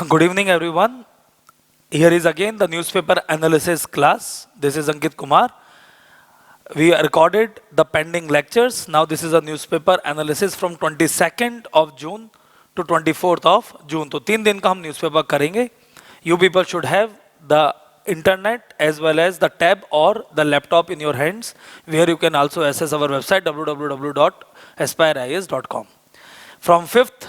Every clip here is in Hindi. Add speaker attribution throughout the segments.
Speaker 1: Good evening, everyone. Here is again the newspaper analysis class. This is Ankit Kumar. We recorded the pending lectures. Now this is a newspaper analysis from 22nd of June to 24th of June. तो 3 दिन का हम newspaper करेंगे. You people should have the internet as well as the tab or the laptop in your hands, where you can also access our website www.aspireis.com. From 5th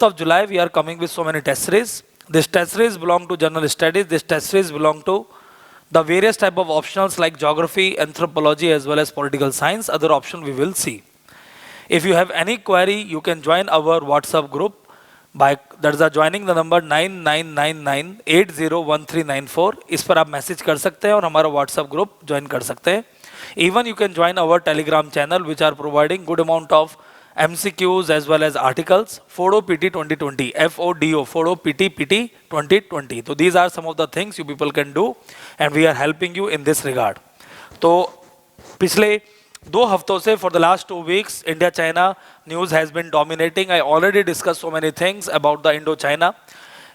Speaker 1: of July, we are coming with so many test series. This test series belong to general studies. This test series belong to the various type of optionals like geography, anthropology as well as political science. Other option we will see. If you have any query, you can join our WhatsApp group by joining the number 9999801394. इस पर आप मैसेज कर सकते हैं और हमारा WhatsApp ग्रुप ज्वाइन कर सकते हैं. Even you can join our Telegram channel, which are providing good amount of MCQs as well as articles. FODO PT 2020, FODO, FODO PT 2020. So these are some of the things you people can do, and we are helping you in this regard. तो पिछले 2 हफ्तों से for the last 2 weeks, India-China news has been dominating. I already discussed so many things about the Indo-China.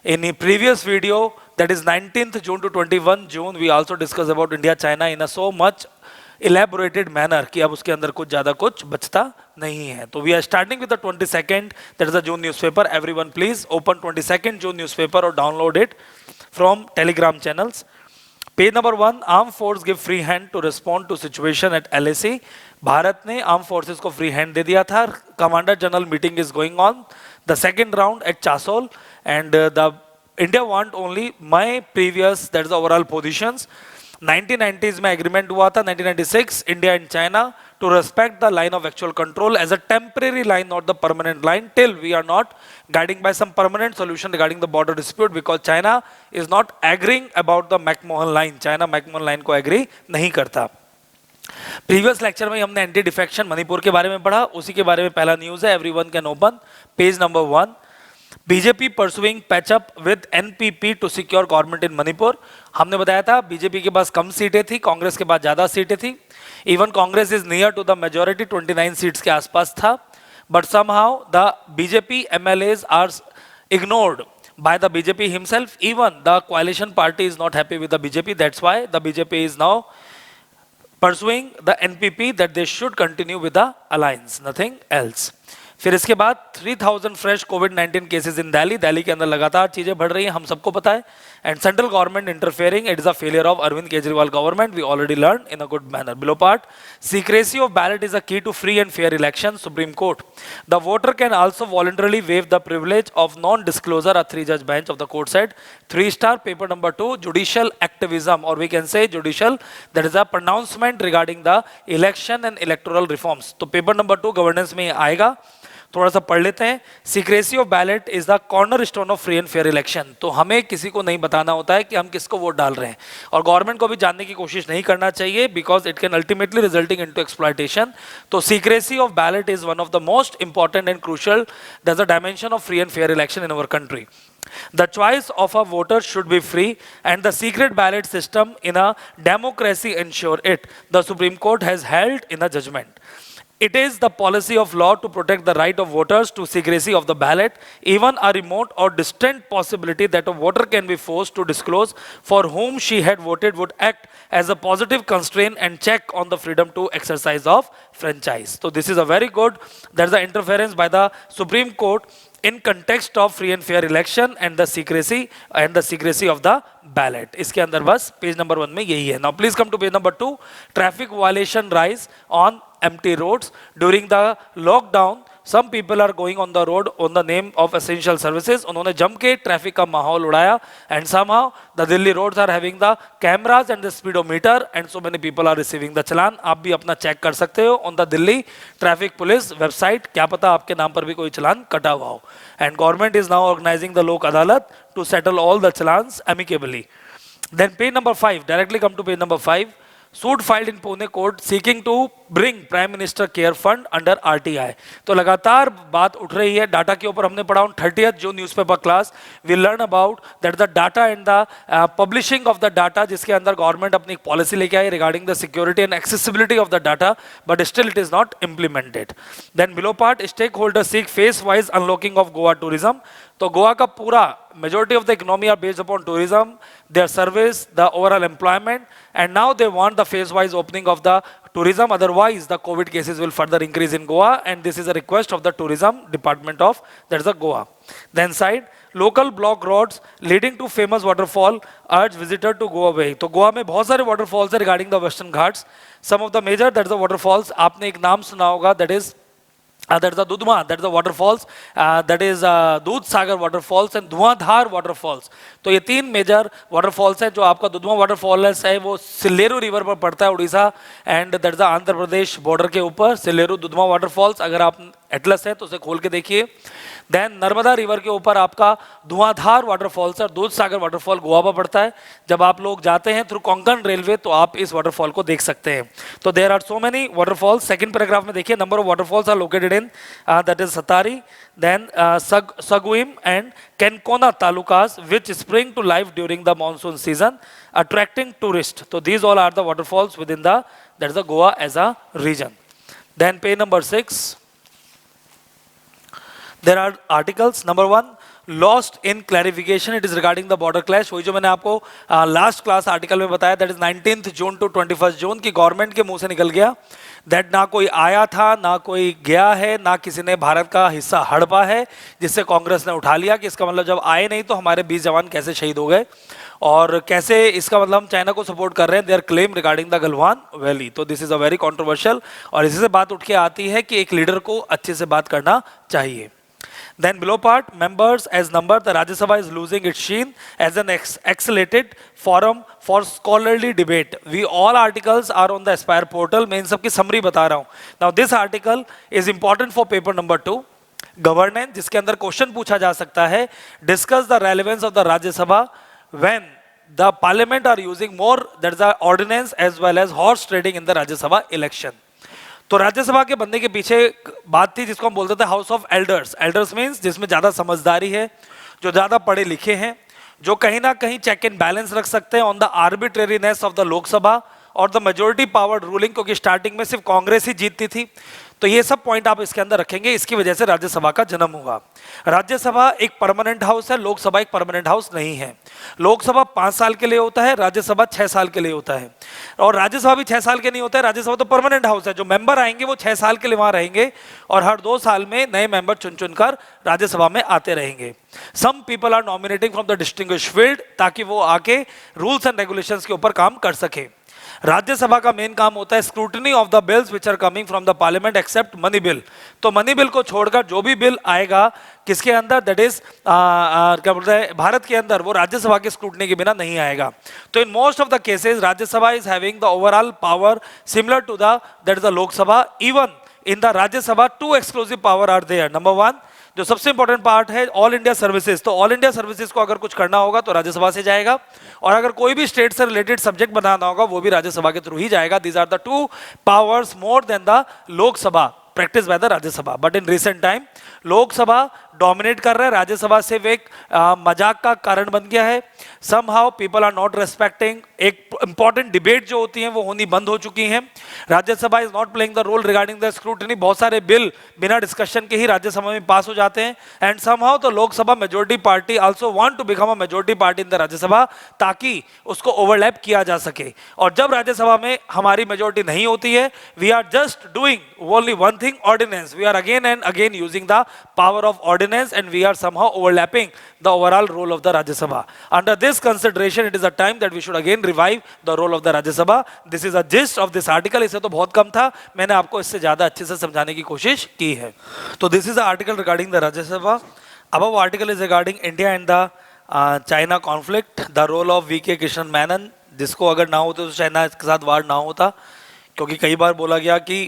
Speaker 1: In the previous video, that is 19th June to 21 June, we also discussed about India-China in a so much elaborated manner कि अब उसके अंदर कुछ ज़्यादा कुछ बचता नहीं है. तो we are starting with the 22nd, that is the June newspaper. Everyone please open 22nd June newspaper or download it from Telegram channels. Page number 1, Armed Force give free hand to respond to situation at LAC. Bharat ने आर्म फोर्सेस को फ्री हैंड दे दिया था. Commander general meeting is going on the second round at Chushul and the India want only my previous that is overall positions. 1990s में एग्रीमेंट हुआ था. 1996 India and China to respect the line of actual control as a temporary line, not the permanent line, till we are not guiding by some permanent solution regarding the border dispute, because China is not agreeing about the McMahon line. China McMahon line को agree नहीं करता. प्रीवियस लेक्चर में हमने एंटी डिफेक्शन मणिपुर के बारे में पढ़ा. उसी के बारे में पहला न्यूज है. Everyone can open page number 1. BJP pursuing patch up with NPP to secure government in Manipur. हमने बताया था बीजेपी के पास कम सीटें थी, कांग्रेस के पास ज्यादा सीटें थी. Even Congress is near to the majority, 29 seats के आसपास था. But somehow the BJP MLAs are ignored by the BJP himself. Even the coalition party is not happy with the BJP. That's why the BJP is now pursuing the NPP that they should continue with the alliance, nothing else. फिर इसके बाद 3000 fresh covid cases in Delhi. Delhi के अंदर लगातार चीजें बढ़ रही हैं, हम सबको पता है. And central government interfering, it is a failure of Arvind Kejriwal government. We already learn in a good manner. Below part, secrecy of ballot is a key to free and fair election. Supreme court, the voter can also voluntarily waive the privilege of non disclosure. A 3-judge bench of the court said. 3 star. Paper number 2, judicial activism, or we can say judicial, that is a pronouncement regarding the election and electoral reforms. तो पेपर नंबर 2 गवर्नेंस में आएगा, थोड़ा सा पढ़ लेते हैं. Secrecy of ballot is the corner stone of free and fair election. तो हमें किसी को नहीं बताना होता है कि हम किसको वोट डाल रहे हैं, और गवर्नमेंट को भी जानने की कोशिश नहीं करना चाहिए, because it can ultimately resulting into exploitation. तो secrecy of ballot is one of the most important and crucial that's the dimension of free and fair election in our country. The choice of a voter should be free, and the secret ballot system in a democracy ensure it. The Supreme Court has held in a judgment. It is the policy of law to protect the right of voters to secrecy of the ballot. Even a remote or distant possibility that a voter can be forced to disclose for whom she had voted would act as a positive constraint and check on the freedom to exercise of franchise. So this is a very good, that's the interference by the Supreme Court in context of free and fair election and the secrecy of the ballot. इसके अंदर बस पेज नंबर 1 में यही है. Now please come to page number 2. Traffic violation rise on empty roads during the lockdown. Some people are going on the road on the name of essential services. उन्होंने जम के ट्रैफिक का माहौल उड़ाया. And somehow the Delhi roads are having the cameras and the speedometer, and so many people are receiving the चालान. आप भी अपना चेक कर सकते हो on the Delhi traffic police website. क्या पता आपके नाम पर भी कोई चालान कटा हुआ हो. And government is now organizing the Lok Adalat to settle all the chalans amicably. Then page number 5, directly come to page number 5. Suit filed in Pune court seeking to bring prime minister care fund under RTI. तो लगातार बात उठ रही है डाटा के ऊपर। हमने पढ़ा 30th June newspaper class we learn about that the data and the publishing of the data, जिसके अंदर गवर्नमेंट अपनी एक पॉलिसी लेके आई regarding the security and accessibility of the data, but still it is not implemented. Then below part, stakeholder seek phase wise unlocking of Goa tourism. तो गोवा का पूरा majority of the economy are based upon tourism, their service, the overall employment, and now they want the phase-wise opening of the tourism. Otherwise, the COVID cases will further increase in Goa, and this is a request of the tourism department of that's the Goa. Then side, local block roads leading to famous waterfall urge visitor to go away. तो गोवा में बहुत सारे waterfalls है regarding the Western Ghats. Some of the major that's the waterfalls, आपने एक नाम सुना होगा, that is that's the Dudhma, that's the waterfalls, that is दूध सागर waterfalls and धुआंधार waterfalls। तो ये तीन मेजर waterfalls हैं। जो आपका दुधमा waterfalls है वो सिल्लेरू रिवर पर पड़ता है Orissa and that's the Andhra Pradesh border के ऊपर सिल्लेरू दुधमा waterfalls। अगर आप एटलस है तो उसे खोल के देखिए। देन नर्मदा रिवर के ऊपर आपका धुआंधार वाटरफॉल्स और दूध सागर वाटरफॉल गोवा पर पड़ता है। जब आप लोग जाते हैं थ्रू कोंकण रेलवे तो आप इस वाटरफॉल को देख सकते हैं। तो there are so many waterfalls. Second paragraph में देखिए, number of waterfalls are located in that is Sattari, then Sanguem and Canacona talukas which spring to life during the monsoon season attracting tourist. तो these all are the waterfalls within the that is the Goa as a region. Then page number 6, there are articles. Number 1, lost in clarification, it is regarding the border clash। वही जो मैंने आपको लास्ट क्लास आर्टिकल में बताया, that is 19th June to 21st जून की गवर्नमेंट के मुंह से निकल गया दैट ना कोई आया था ना कोई गया है ना किसी ने भारत का हिस्सा हड़पा है, जिससे कांग्रेस ने उठा लिया कि इसका मतलब जब आए नहीं तो हमारे 20 जवान कैसे शहीद हो गए और कैसे इसका मतलब हम चाइना को सपोर्ट कर रहे हैं, their claim regarding the Galwan valley. तो this is a very controversial और इसी से बात उठ के आती है कि एक लीडर को अच्छे से बात करना चाहिए। Then below part, members as number, the Rajya Sabha is losing its sheen as an accelerated forum for scholarly debate. We all articles are on the Aspire portal. मैं इन सब की summary बता रहा हूँ। Now this article is important for paper number 2, governance, जिसके अंदर क्वेश्चन पूछा जा सकता है, discuss the relevance of the Rajya Sabha when the parliament are using more, that is the ordinance as well as horse trading in the Rajya Sabha election। तो राज्यसभा के बनने के पीछे बात थी जिसको हम बोलते थे house of elders. Elders means जिसमें ज़्यादा समझदारी है, जो ज़्यादा पढ़े लिखे हैं, जो कहीं ना कहीं चेक एंड बैलेंस रख सकते हैं on the arbitrariness of the Lok Sabha और द मेजोरिटी पावर रूलिंग, क्योंकि स्टार्टिंग में सिर्फ कांग्रेस ही जीतती थी। तो ये सब पॉइंट आप इसके अंदर रखेंगे, इसकी वजह से राज्यसभा का जन्म हुआ। राज्यसभा एक परमानेंट हाउस है, लोकसभा एक परमानेंट हाउस नहीं है। लोकसभा 5 साल के लिए होता है, राज्यसभा 6 साल के लिए होता है और राज्यसभा भी 6 साल के नहीं होता है। राज्यसभा तो परमानेंट हाउस है, जो मेंबर आएंगे वो 6 साल के लिए वहां रहेंगे और हर 2 साल में नए मेंबर चुन चुनकर राज्यसभा में आते रहेंगे। Some people are nominating from the distinguished field ताकि वो आके रूल्स एंड रेगुलेशंस के ऊपर काम कर सके। राज्यसभा का मेन काम होता है scrutiny of the bills which are coming from the parliament except money bill. तो मनी बिल को छोड़कर जो भी बिल आएगा किसके अंदर, दैट इज क्या बोलते हैं, भारत के अंदर, वो राज्यसभा के स्क्रूटनी के बिना नहीं आएगा। तो in most of the cases Rajya Sabha is having the overall power similar to the that is the Lok Sabha. Even in the Rajya Sabha 2 exclusive power are there. Number 1 जो सबसे इंपॉर्टेंट पार्ट है ऑल इंडिया सर्विसेज। तो ऑल इंडिया सर्विसेज को अगर कुछ करना होगा तो राज्यसभा से जाएगा और अगर कोई भी स्टेट से रिलेटेड सब्जेक्ट बनाना होगा वो भी राज्यसभा के थ्रू ही जाएगा। These are the 2 powers more than the Lok Sabha practice by the Rajya Sabha. But in recent time Lok Sabha dominate कर रहा है, राज्यसभा से एक मजाक का कारण बन गया है। Somehow people are not respecting, एक इंपॉर्टेंट डिबेट जो होती है वो होनी बंद हो चुकी है। Rajya Sabha is not playing the role regarding the scrutiny. बहुत सारे बिल बिना डिस्कशन के ही राज्यसभा में पास हो जाते हैं and somehow the Lok Sabha majority party also want to become a majority party in the Rajya Sabha ताकि उसको ओवरलैप किया जा सके। और जब राज्यसभा में हमारी मेजोरिटी नहीं होती है, we are just doing only one thing, ordinance. We are again and again using the power of ordinance and we are somehow overlapping the overall role of the Rajya Sabha. Under this consideration, it is a time that we should again revive the role of the Rajya Sabha. This is a gist of this article. इससे तो बहुत कम था, मैंने आपको इससे ज़्यादा अच्छे से समझाने की कोशिश की है। तो this is the article regarding the Rajya Sabha. Above article is regarding India and the China conflict, the role of V.K. Krishnan Menon, जिसको अगर ना होते तो चाइना के साथ वार ना होता, क्योंकि कई बार बोला गया कि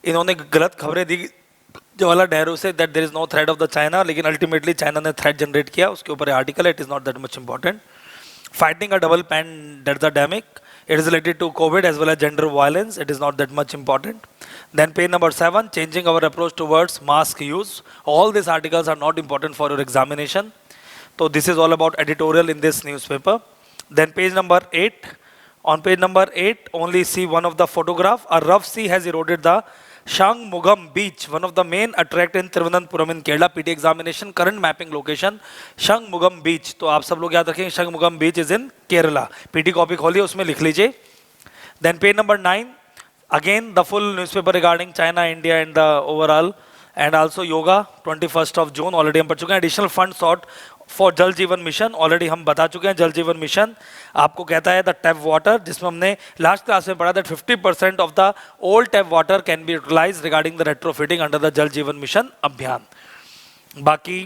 Speaker 1: इन्होंने गलत खबरें दी जवाहरलाल नेहरू से that there is no threat of the China, लेकिन अल्टीमेटली चाइना ने थ्रेट जनरेट किया। उसके ऊपर article, it is not that much important. Fighting a double pandemic, It is related to COVID as well as gender violence. It is not that much important. Then page number 7, changing our approach towards mask use. All these articles are not important for your examination. So this is all about editorial in this newspaper. Then page number 8. On page number 8, only see one of the photograph. A rough sea has eroded the Shangmugam beach, one of the main attract in Thiruvananthapuram in Kerala. PT examination, current mapping location, Shangmugam beach. तो आप सब लोग याद रखेंगे Shangmugam beach is in Kerala. PT copy खोलिए उसमें लिख लीजिए. Then page number 9, again the full newspaper regarding China, India and the overall, and also yoga 21st of June already हम पढ़ चुके हैं. Additional funds sought for जल जीवन मिशन ऑलरेडी हम बता चुके हैं. जल जीवन मिशन आपको कहता है द टैप वाटर, जिसमें हमने लास्ट क्लास में पढ़ा था 50% of the old tap water can be utilize regarding the retrofitting under the Jal Jeevan mission अभियान. बाकी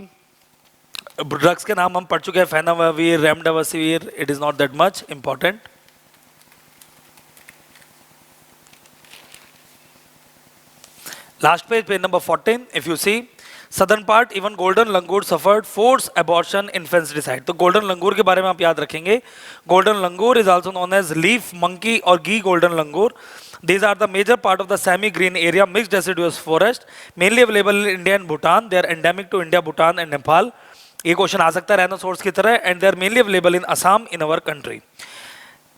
Speaker 1: ड्रग्स के नाम हम पढ़ चुके हैं, फेनाविर, remdesivir. It is not that much important. Last page, page number 14, if you see, southern part, even golden langur suffered forced abortion infanticide. तो golden langur के बारे में आप याद रखेंगे. Golden langur is also known as leaf monkey or ghee golden langur. These are the major part of the semi-green area mixed deciduous forest, mainly available in India and Bhutan. They are endemic to India, Bhutan and Nepal. ये क्वेश्चन आ सकता है rhinoceros की तरह, and they are mainly available in Assam in our country.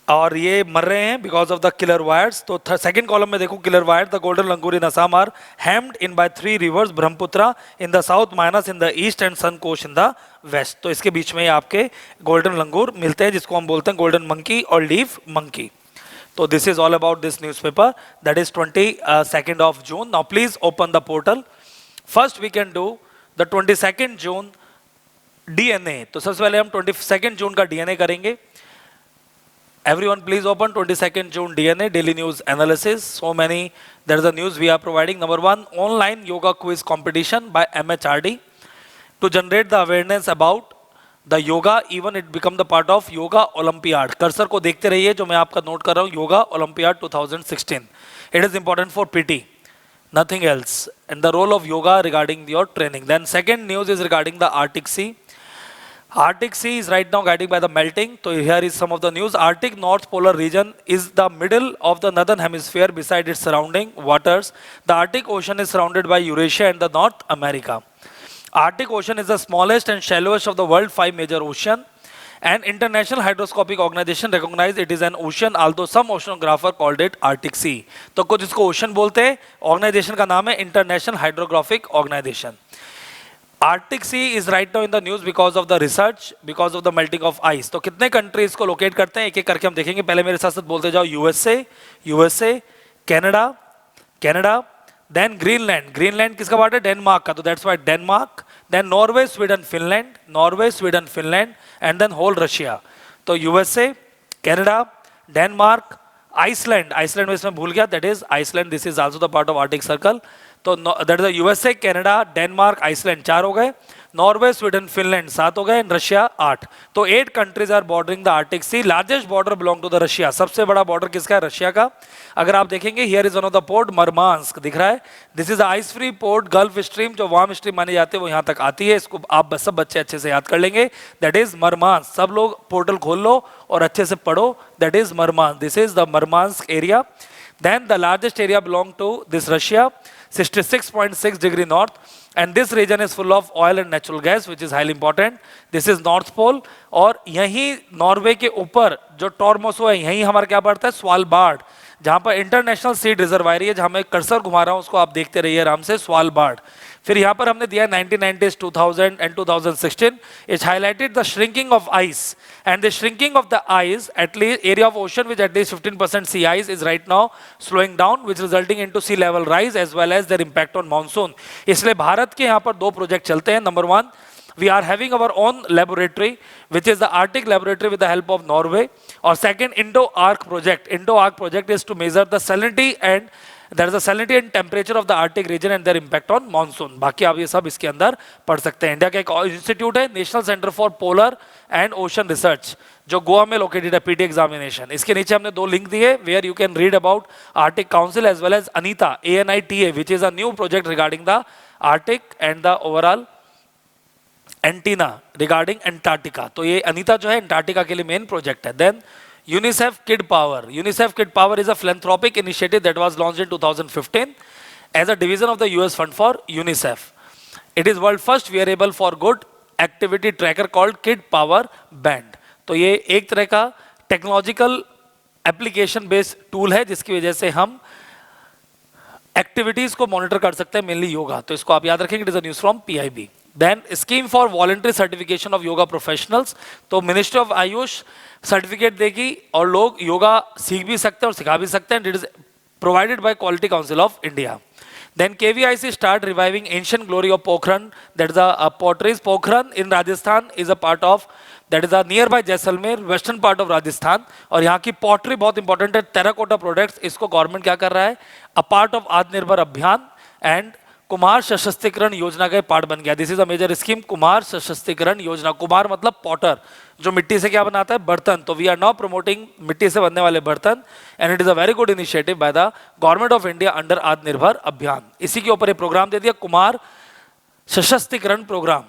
Speaker 1: और ये मर रहे हैं because of the killer wires. तो सेकंड कॉलम में देखो killer wire. The golden langur in Assam are hemmed in by 3 rivers, Brahmaputra in the south, Manas in the east and Sankosh in the waste. तो इसके बीच में आपके गोल्डन लंगूर मिलते हैं, जिसको हम बोलते हैं गोल्डन मंकी और लीफ मंकी. तो this is all about this newspaper. That is 22nd of June. Now please open the portal. First we can do the 22nd June DNA. तो सबसे पहले हम 22nd June का DNA करेंगे. Everyone please open 22nd June DNA daily news analysis. So many, there is a news we are providing. Number 1, online yoga quiz competition by MHRD to generate the awareness about the yoga, even it become the part of yoga Olympiad. Cursor को देखते रहिए जो मैं आपका नोट कर रहा हूँ, yoga Olympiad 2016. It is important for PT, nothing else. And the role of yoga regarding your training. Then second news is regarding the Arctic Sea. Arctic Sea is right now guided by the melting. So here is some of the news. Arctic North Polar region is the middle of the northern hemisphere beside its surrounding waters. The Arctic Ocean is surrounded by Eurasia and the North America. Arctic Ocean is the smallest and shallowest of the world's 5 major oceans. An international hydroscopic organization recognized it is an ocean, although some oceanographer called it Arctic Sea. तो कुछ इसको ocean बोलते हैं, organization का नाम है International Hydrographic Organization. Arctic Sea is right now in the news because of the research, because of the melting of ice. तो कितने कंट्रीज को लोकेट करते हैं एक एक करके हम देखेंगे. पहले मेरे साथ साथ बोलते जाओ. यूएसए, कनाडा, देन ग्रीनलैंड किसका पार्ट है? डेनमार्क का. तो that's why Denmark. Then Norway, Sweden, Finland and then whole Russia. तो यूएसए, कनाडा, डेनमार्क, आइसलैंड में इसमें भूल गया, that is Iceland. This is also the part of Arctic circle. तो that is USA, Canada, Denmark, Iceland 4 हो गए. नॉर्वे, स्वीडन, फिनलैंड 7 हो गए. रशिया 8. तो 8 countries are bordering the Arctic sea. Largest border belong to the Russia. सबसे बड़ा बॉर्डर किसका है? रशिया का. अगर आप देखेंगे here is one of the port, Murmansk दिख रहा है. This is ice free port. Gulf stream जो वार्म स्ट्रीम माने जाते हैं वो यहाँ तक आती है. इसको आप सब बच्चे अच्छे से याद कर लेंगे. That is Murmansk. सब लोग पोर्टल खोल लो और अच्छे से पढ़ो. That is Murmansk. This is the Murmansk area. Then the largest area belong to this Russia, 66.6 degree north, and this region is full of oil and natural gas, which is highly important. This is North Pole. और यहीं नॉर्वे के ऊपर जो टॉर्मोसो है, यहीं हमारा क्या पड़ता है? स्वालबार्ड, जहाँ पर इंटरनेशनल सीड रिजर्वायरी है, जहाँ मैं कर्सर घुमा रहा हूँ उसको आप देखते रहिए आराम से. स्वालबार्ड. फिर यहाँ पर हमने दिया 1990s, 2000 and 2016. It's highlighted the shrinking of ice, and the shrinking of the ice, at least area of ocean with at least 15% sea ice is right now slowing down, which resulting into sea level rise as well as their impact on monsoon. इसलिए भारत के यहाँ पर 2 प्रोजेक्ट चलते हैं. Number 1, we are having our own laboratory, which is the Arctic laboratory with the help of Norway. Or second, Indo-Arc project. Indo-Arc project is to measure the salinity and there is a salinity and temperature of the Arctic region and their impact on monsoon. बाकी आप ये सब इसके अंदर पढ़ सकते हैं. इंडिया का एक इंस्टीट्यूट है, national centre for polar and ocean research, जो गोवा में लोकेटेड है. PT examination. इसके नीचे हमने 2 लिंक दिए where you can read about Arctic council as well as ANITA ANITA, which is a new project regarding the Arctic and the overall antenna regarding Antarctica. तो ये अनीता जो है एंटार्क्टिका के लिए मेन प्रोजेक्ट है. Then UNICEF Kid Power. UNICEF Kid Power is a philanthropic initiative that was launched in 2015 as a division of the US Fund for UNICEF. It is world first wearable for good activity tracker called Kid Power Band. तो ये एक तरह का टेक्नोलॉजिकल एप्लीकेशन बेस्ड टूल है जिसकी वजह से हम एक्टिविटीज को मॉनिटर कर सकते हैं, मेनली योगा. तो इसको आप याद रखेंगे. It is a news from PIB. Then scheme for voluntary certification of yoga professionals. तो मिनिस्ट्री ऑफ आयुष सर्टिफिकेट देगी और लोग योगा सीख भी सकते हैं और सिखा भी सकते हैं. It is provided by quality council of India. Then KVIC start reviving ancient glory of Pokhran. That is a potteries. Pokhran in Rajasthan is a part of, that is a nearby Jaisalmer, western part of Rajasthan. और यहाँ की pottery बहुत important है. टेराकोटा प्रोडक्ट्स, इसको गवर्नमेंट क्या कर रहा है, अ part of Atmanirbhar Abhiyan and Kumar Sashaktikaran योजना का पार्ट बन गया. This is a major scheme, Kumar Sashaktikaran Yojana. Kumar मतलब पॉटर, जो मिट्टी से क्या बनाता है, बर्तन. तो वी आर नाउ प्रमोटिंग मिट्टी से बनने वाले बर्तन and it is a very good initiative by the government of India under आत्मनिर्भर अभियान. इसी के ऊपर ये प्रोग्राम दे दिया, Kumar Sashaktikaran program.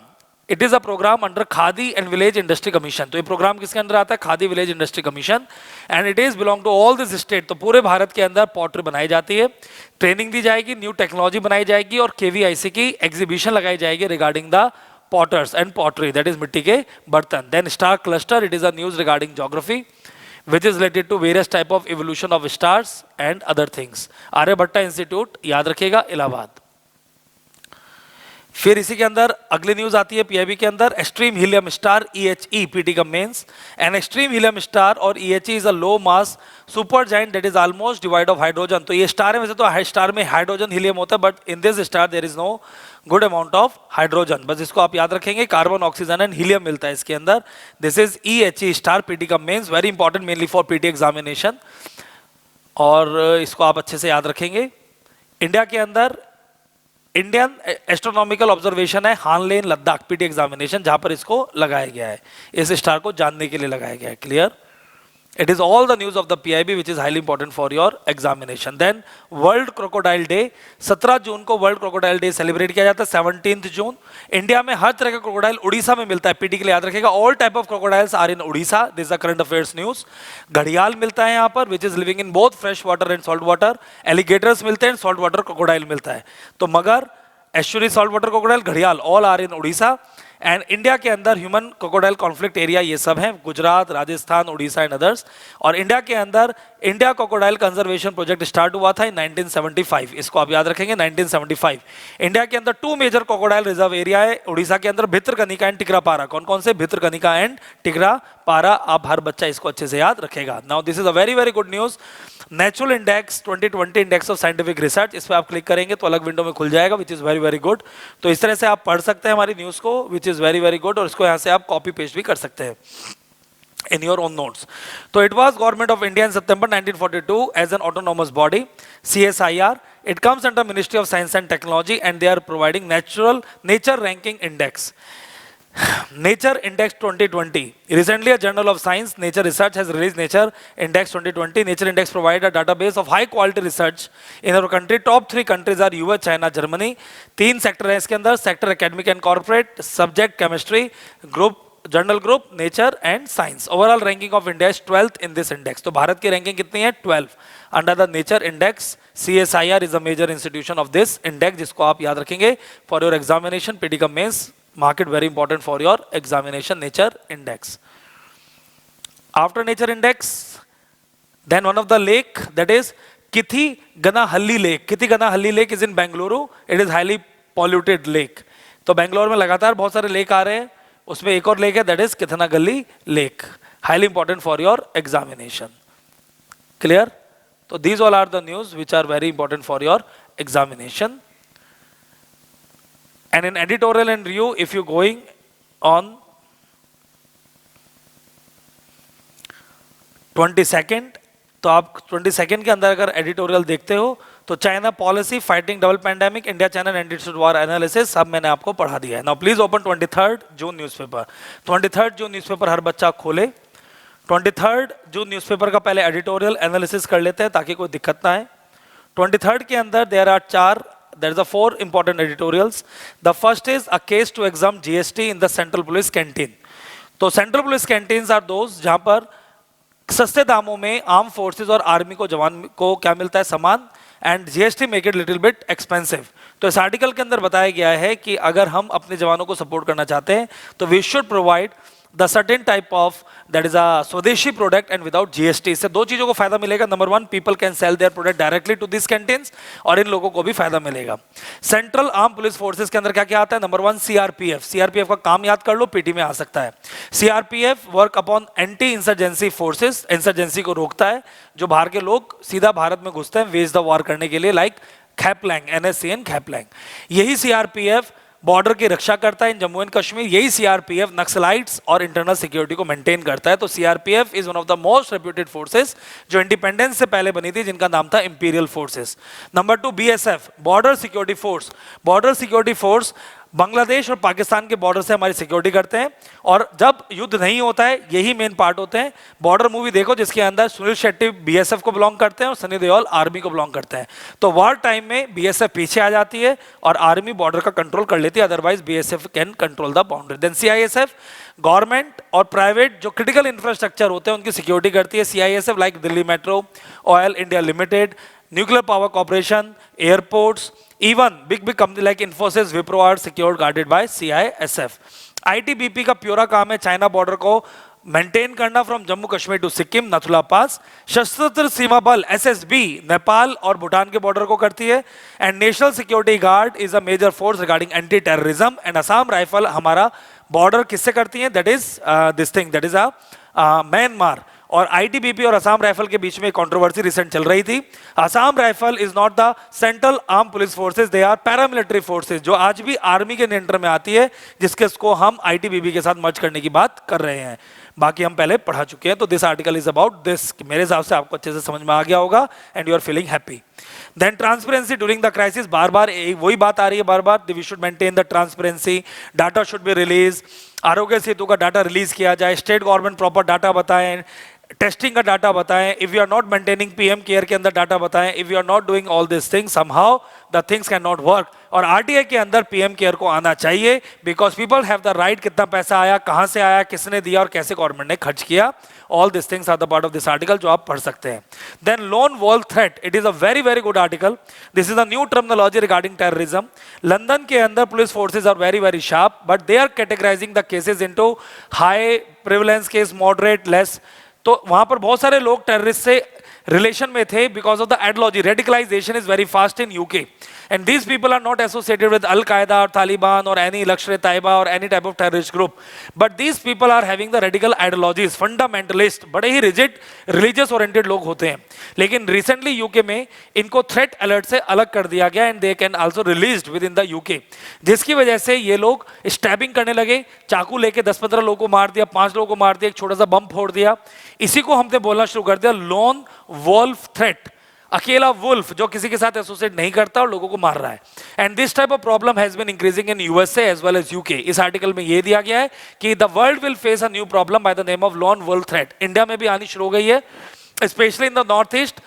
Speaker 1: It is a program under Khadi and village industry commission. तो ये प्रोग्राम किसके अंदर आता है, Khadi village industry commission. And it is belong to all this state. तो पूरे भारत के अंदर पॉटरी बनाई जाती है, ट्रेनिंग दी जाएगी, न्यू टेक्नोलॉजी बनाई जाएगी और KVIC की एग्जीबिशन लगाई जाएगी regarding the potters and pottery, that is मिट्टी के बर्तन. Then star cluster, it is a news regarding geography which is related to various type of evolution of stars and other things. Aryabhatta institute याद रखिएगा, इलाहाबाद. फिर इसी के अंदर अगली न्यूज आती है PIB के अंदर, extreme helium star EHE PT का mains. An extreme helium star और EHE is a low mass super giant that is almost devoid of hydrogen. तो ये स्टार है, वैसे तो स्टार में हाइड्रोजन हीलियम होता है, but in this star there is no good amount of hydrogen. बस इसको आप याद रखेंगे, कार्बन ऑक्सीजन एंड हीलियम मिलता है इसके अंदर. This is EHE star PT का mains, very important mainly for PT examination. और इसको आप अच्छे से याद रखेंगे. इंडिया के अंदर इंडियन एस्ट्रोनॉमिकल ऑब्जर्वेशन है हानलेन लद्दाख PT एग्जामिनेशन, जहां पर इसको लगाया गया है, इस स्टार को जानने के लिए लगाया गया है. Clear? It is all the news of the PIB which is highly important for your examination. Then world crocodile day, 17 जून को वर्ल्ड क्रोकोडाइल डे सेलिब्रेट किया जाता है. 17 जून इंडिया में हर तरह का क्रोकोडाइल उड़ीसा में मिलता है. PT के लिए याद रखेगा, all type of crocodiles are in Orissa. This is the current affairs news. घड़ियाल मिलता है यहाँ पर which is living in both fresh water and salt water. Alligators मिलते हैं, सॉल्ट वाटर क्रोकोडाइल मिलता है. तो mugger, estuary, salt water crocodile, घड़ियाल, all are in Orissa. And India के अंदर ह्यूमन क्रोकोडाइल कॉन्फ्लिक्ट एरिया ये सब हैं, गुजरात, राजस्थान, उड़ीसा एंड अदर्स. और इंडिया के अंदर India crocodile conservation project start हुआ था इन 1975. इसको आप याद रखेंगे, 1975. इंडिया के अंदर 2 मेजर क्रोकोडाइल रिजर्व एरिया है. उड़ीसा के अंदर भितरकनिका एंड टिकरापारा. कौन कौन से? भितरकनिका एंड टिकरापारा. आप हर बच्चा इसको अच्छे से याद रखेगा. Now this is a very very good news. Natural index 2020 index of scientific research, इस पर आप क्लिक करेंगे तो अलग विंडो में खुल जाएगा, which is very very good. तो इस तरह से आप पढ़ सकते हैं हमारी न्यूज को, which is very very good. और इसको यहाँ से आप कॉपी पेस्ट भी कर सकते हैं in your own notes. So it was Government of India in September 1942 as an autonomous body, CSIR. It comes under Ministry of Science and Technology and they are providing nature ranking index. Nature Index 2020. Recently, a Journal of Science, Nature Research has released Nature Index 2020. Nature Index provides a database of high quality research in our country. Top 3 countries are US, China, Germany. 3 sector है इसके अंदर, sector academic and corporate, subject chemistry, group journal group, nature and science. Overall ranking of India is 12th in this index. तो भारत की रैंकिंग कितनी है? 12 under the nature index. CSIR is a major institution of this index, जिसको आप याद रखेंगे फॉर योर एग्जामिनेशन. PT का mains, market very important for your examination. Nature index. After nature index, then one of the lake, that is Kithiganahalli lake. Kithiganahalli lake is in Bengaluru. It is highly polluted lake. तो बेंगलोर में लगातार बहुत सारे लेक आ रहे हैं, उसमें एक और लेक है, that is Kithiganahalli lake. Highly important for your examination. Clear? So these all are the news which are very important for your examination. And in editorial and review, if you going on 22nd, तो आप 22nd के अंदर अगर एडिटोरियल देखते हो तो China policy fighting double pandemic, India China and its war analysis, सब मैंने आपको पढ़ा दिया है. Now please open 23rd June newspaper. 23rd June newspaper हर बच्चा खोले. 23rd जून न्यूज़पेपर का पहले एडिटोरियल एनालिसिस कर लेते हैं ताकि कोई दिक्कत ना आए. 23rd के अंदर there are 4, there is a 4 important editorials. The first is a case to exempt GST in the Central Police Canteen. तो Central Police Canteens are those जहाँ पर सस्ते दामों में आर्म फोर्सेस और आर्मी को जवान को क्या मिलता है, सामान, and GST make it little bit expensive. तो इस आर्टिकल के अंदर बताया गया है कि अगर हम अपने जवानों को सपोर्ट करना चाहते हैं तो we should provide the certain type of that is a swadeshi product and without GST. इससे दो चीजों को फायदा मिलेगा। Number one, people can sell their product directly to this canteens, और इन लोगों को भी फायदा मिलेगा। सेंट्रल आर्म पुलिस फोर्सेस के अंदर क्या क्या आता है? Number one, CRPF. सीआरपीएफ का काम याद कर लो, पीटी में आ सकता है। CRPF work upon anti insurgency forces, insurgency को रोकता है, जो बाहर के लोग सीधा भारत में घुसते हैं वेज द वॉर करने के लिए, लाइक खैपलैंग, एनएससीएन खैपलैंग। यही सीआरपीएफ बॉर्डर की रक्षा करता है इन जम्मू एंड कश्मीर। यही सीआरपीएफ नक्सलाइट्स और इंटरनल सिक्योरिटी को मेंटेन करता है। तो CRPF is one of the most reputed forces जो इंडिपेंडेंस से पहले बनी थी, जिनका नाम था imperial forces. Number two, BSF, border security force. Border security force Bangladesh और पाकिस्तान के बॉर्डर से हमारी सिक्योरिटी करते हैं, और जब युद्ध नहीं होता है यही मेन पार्ट होते हैं। बॉर्डर मूवी देखो जिसके अंदर सुनील शेट्टी बीएसएफ को बिलोंग करते हैं और सनी देओल आर्मी को बिलोंग करते हैं। तो वॉर टाइम में बीएसएफ पीछे आ जाती है और आर्मी बॉर्डर का कंट्रोल कर लेती है, otherwise BSF can control the boundary. Then CISF government और प्राइवेट जो क्रिटिकल इंफ्रास्ट्रक्चर होते हैं उनकी सिक्योरिटी करती है। CISF like Delhi metro, oil India limited, nuclear power corporation, airports, even big company like Infosys, Wipro are secured guarded by CISF. ITBP का प्योरा काम है चाइना बॉर्डर को मेंटेन करना फ्रॉम जम्मू कश्मीर टू सिक्किम, नथुला पास। सशस्त्र सीमा बल एसएसबी नेपाल और भूटान के बॉर्डर को करती है। And national security guard is a major force regarding anti terrorism. And Assam rifle हमारा बॉर्डर किससे करती है? That is this thing, that is Myanmar. और आईटीबीपी और असम राइफल के बीच में कंट्रोवर्सी रिसेंट चल रही थी। Assam rifle is not the central arm police forces, they are paramilitary forces, जो आज भी आर्मी के नियंत्रण में आती है, जिसके को हम आईटीबीपी के साथ मर्ज करने की बात कर रहे हैं। बाकी हम पहले पढ़ा चुके हैं। तो this article is about this. मेरे हिसाब से आपको अच्छे से समझ में आ गया होगा and you are feeling happy. Then transparency during the crisis, बार बार वही बात आ रही है, बार बार we should maintain the transparency, data should be release, Aarogya Setu का डाटा रिलीज किया जाए, स्टेट गवर्नमेंट प्रॉपर डाटा बताएं, टेस्टिंग का डाटा बताएं। If you are not maintaining PM care के अंदर डाटा बताएं। If you are not doing all this things somehow the things can not work. और आरटीआई के अंदर पीएम केयर को आना चाहिए, because people have the right, कितना पैसा आया, कहां से आया, किसने दिया और कैसे गवर्नमेंट ने खर्च किया। All this things are the part of this article जो आप पढ़ सकते हैं। Then lone wolf threat, it is a very very good article. This is a new terminology regarding terrorism. London के अंदर police forces are very very sharp, but they are categorizing the cases into high prevalence case, moderate, less. तो वहां पर बहुत सारे लोग टेररिस्ट से रिलेशन में थे because of the ideology. Radicalisation is very fast in UK and these people are not associated with Al Qaeda और तालिबान और एनी लश्कर तैयबा और any type of terrorist group, but these people are having the radical ideologies, fundamentalist, बड़े ही रिजिड रिलीजियस ओरिएंटेड लोग होते हैं। लेकिन रिसेंटली यूके में इनको थ्रेट अलर्ट से अलग कर दिया गया and they can also released with in the UK, जिसकी वजह से ये लोग स्टैबिंग करने लगे, चाकू लेके 10-15 लोगों को मार दिया, 5 लोगों को मार दिया, एक छोटा सा बम फोड़ दिया। इसी को हमने बोलना शुरू कर दिया लोन वॉल्फ थ्रेट, अकेला वुल्फ जो किसी के साथ एसोसिएट नहीं करता और लोगों को मार रहा है। And this type of problem has been increasing in USA as well as UK. इस आर्टिकल में ये दिया गया है कि the world will face a new problem by the name of lone wolf threat. India में भी आनी शुरू हो गई है, specially in the north east.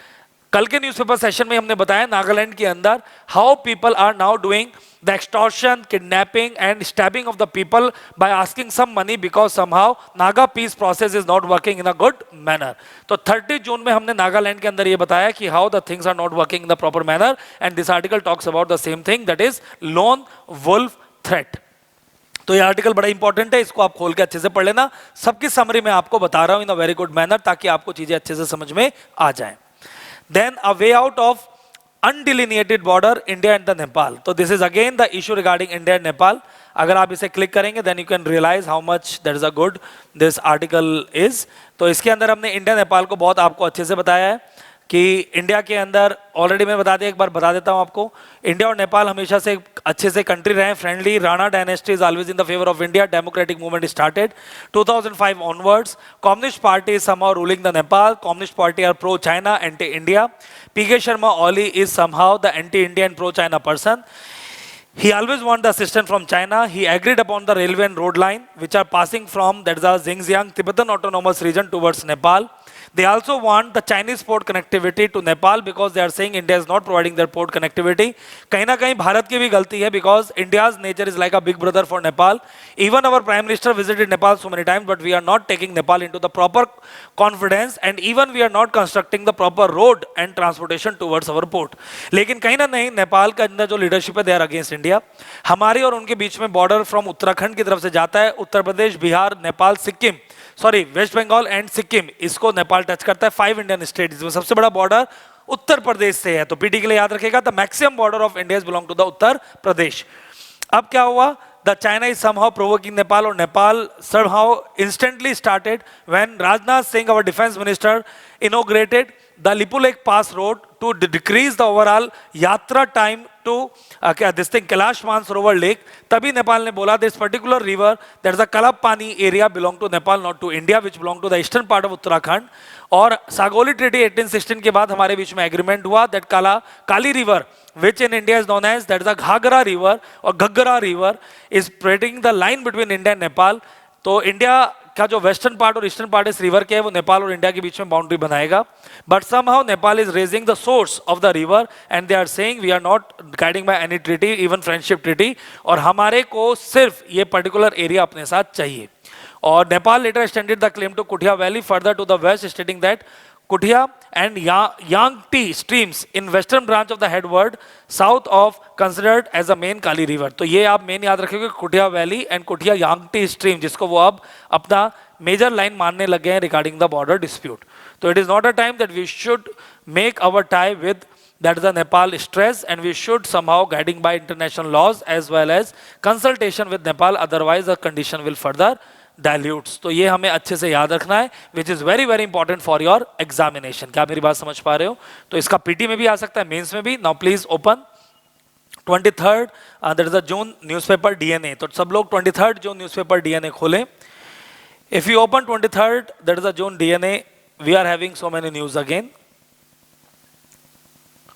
Speaker 1: कल के न्यूज़पेपर सेशन में हमने बताया नागालैंड के अंदर how people are now doing the extortion, kidnapping and stabbing of the people by asking some money because somehow Naga peace process is not working in a good manner. तो 30 जून में हमने नागालैंड के अंदर ये बताया कि how the things are not working in the proper manner and this article talks about the same thing, that is lone wolf threat. तो ये आर्टिकल बड़ा इंपॉर्टेंट है, इसको आप खोल के अच्छे से पढ़ लेना। सबकी समरी में आपको बता रहा हूं इन अ वेरी गुड मैनर ताकि आपको चीजें अच्छे से समझ में आ जाएं। Then a way out of undelineated border India and the Nepal. So this is again the issue regarding India and Nepal. अगर आप इसे क्लिक करेंगे then you can realize how much that is a good this article is. तो इसके अंदर हमने इंडिया नेपाल को बहुत आपको अच्छे से बताया है कि इंडिया के अंदर ऑलरेडी मैं बता दिया, एक बार बता देता हूं आपको। इंडिया और नेपाल हमेशा से अच्छे से कंट्री रहे, friendly. Rana dynasty is always in the favour of India. Democratic movement started 2005 onwards. Communist party is somehow ruling the Nepal. Communist party are pro China, anti India. PK Sharma Oli is somehow the anti Indian pro China person. He always want the assistance from China. He agreed upon the railway and road line which are passing from that is the Xinjiang Tibetan Autonomous Region towards Nepal. They also want the Chinese port connectivity to Nepal because they are saying India is not providing their port connectivity. कहीं ना कहीं भारत की भी गलती है because India's nature is like a big brother for Nepal. Even our Prime Minister visited Nepal so many times, but we are not taking Nepal into the proper confidence, and even we are not constructing the proper road and transportation towards our port. लेकिन कहीं ना नहीं नेपाल का अंदर जो लीडरशिप है, they are against India. हमारे और उनके बीच में बॉर्डर फ्रॉम उत्तराखंड की तरफ से जाता है, उत्तर प्रदेश, बिहार, नेपाल, सिक्किम, सॉरी वेस्ट बंगाल एंड सिक्किम, इसको नेपाल टच करता है। 5 इंडियन स्टेट, जिसमें सबसे बड़ा बॉर्डर उत्तर प्रदेश से है। तो पीटी के लिए याद रखेगा, the maximum border of India belong to the Uttar Pradesh. अब क्या हुआ, the China is somehow provoking Nepal, और Nepal somehow instantly started when Rajnath Singh, our defense minister, inaugurated the Lipulek Pass Road to decrease the overall yatra time to this thing Kailash Mansarovar Lake. तभी नेपाल ने बोला this particular river, there is a Kalapani area belong to Nepal, not to India, which belong to the eastern part of Uttarakhand. और सागोली ट्रीटी 1816 के बाद हमारे बीच में एग्रीमेंट हुआ that Kali river which in India is known as that is a Ghagra river or Ghagra river is spreading the line between India and Nepal. तो इंडिया का जो वेस्टर्न पार्ट और ईस्टर्न पार्ट इस रिवर के है, वो नेपाल और इंडिया के बीच में बाउंड्री बनाएगा। But somehow Nepal is raising the source of the river and they are saying we are not guiding by any treaty, even friendship treaty, और हमारे को सिर्फ ये पर्टिकुलर एरिया अपने साथ चाहिए। और Nepal later extended the claim to Kuthia valley further to the west, stating that Kuthia and Yangtze streams in western branch of the headward south of considered as a main Kali river. तो ये आप मेन याद रखिएगा, Kuthiya valley and Kuthiya Yankti stream, जिसको वो अब अपना मेजर लाइन मानने लगे हैं रिगार्डिंग द बॉर्डर डिस्प्यूट। तो it is not a time that we should make our tie with that is the Nepal stress, and we should somehow guiding by international laws as well as consultation with Nepal, otherwise the condition will further dilutes. तो ये हमें अच्छे से याद रखना है, which is very very important for your examination. क्या मेरी बात समझ पा रहे हो? तो इसका पीटी में भी आ सकता है, मेंस में भी। Now please open 23rd that is the June newspaper DNA. तो सब लोग 23rd June newspaper DNA खोलें। If you open 23rd that is the June DNA, we are having so many news again.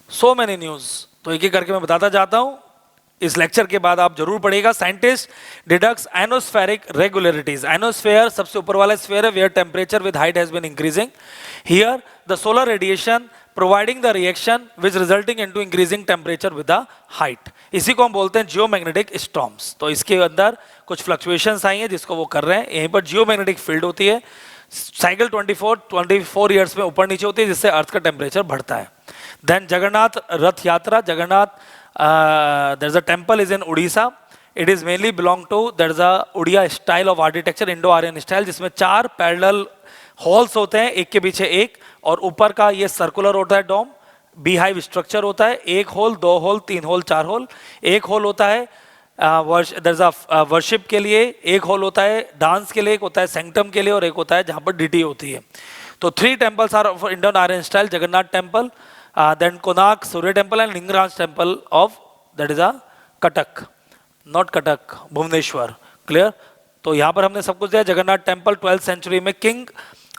Speaker 1: So many news. तो एक एक करके मैं बताता जाता हूं। इस लेक्चर के बाद आप जरूर पढ़िएगा। Scientist डिडक्ट्स एनोस्फेरिक regularities. एनोस्फेयर सबसे ऊपर वाला स्फीयर है where temperature with height has been increasing. Here the solar radiation providing the reaction which resulting into increasing temperature with the height. इसी को हम बोलते हैं जियोमैग्नेटिक स्टॉर्म्स। तो इसके अंदर कुछ फ्लक्चुएशंस आई हैं जिसको वो कर रहे हैं। यहीं पर जियोमैग्नेटिक फील्ड होती है, साइकिल 24 ईयर्स में ऊपर नीचे होती है, जिससे अर्थ का टेम्परेचर बढ़ता है। देन जगन्नाथ रथ यात्रा, Jagannath there is a temple is in Odisha. It is mainly belong to there is a Odia style of architecture, Indo-Aryan style, जिसमें 4 पैरेलल हॉल्स होते हैं, एक के पीछे एक, और ऊपर का ये सर्कुलर होता है डोम, बी हाइव स्ट्रक्चर होता है। 1 hole, 2 hole, 3 hole, 4 hole. 1 hole होता है वर्शिप के लिए, 1 होल होता है डांस के लिए, एक होता है सेंक्टम के लिए, और एक होता है जहाँ पर डीटी होती है। तो 3 temples are of Indo-Aryan style, Jagannath temple, then Konark Surya temple and Lingaraj temple of that is a Katak, not Katak, Bhubaneswar. Clear? तो यहाँ पर हमने सब कुछ दिया। जगन्नाथ टेम्पल 12th century में king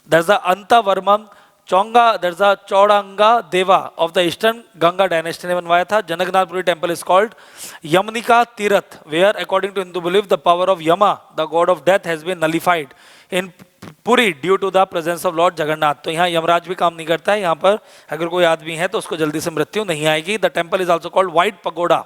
Speaker 1: there is a Anta Varman Chonga, there is a Chaudanga Deva of the Eastern Ganga dynasty ने बनवाया था। जनकनाथपुरी temple is called Yamnika Tirath, where according to Hindu belief the power of Yama, the god of death, has been nullified in Puri due to the presence of lord Jagannath. तो यहाँ यमराज भी काम नहीं करता है। यहाँ पर अगर कोई आदमी है तो उसको जल्दी से मृत्यु नहीं आएगी। The temple is also called white pagoda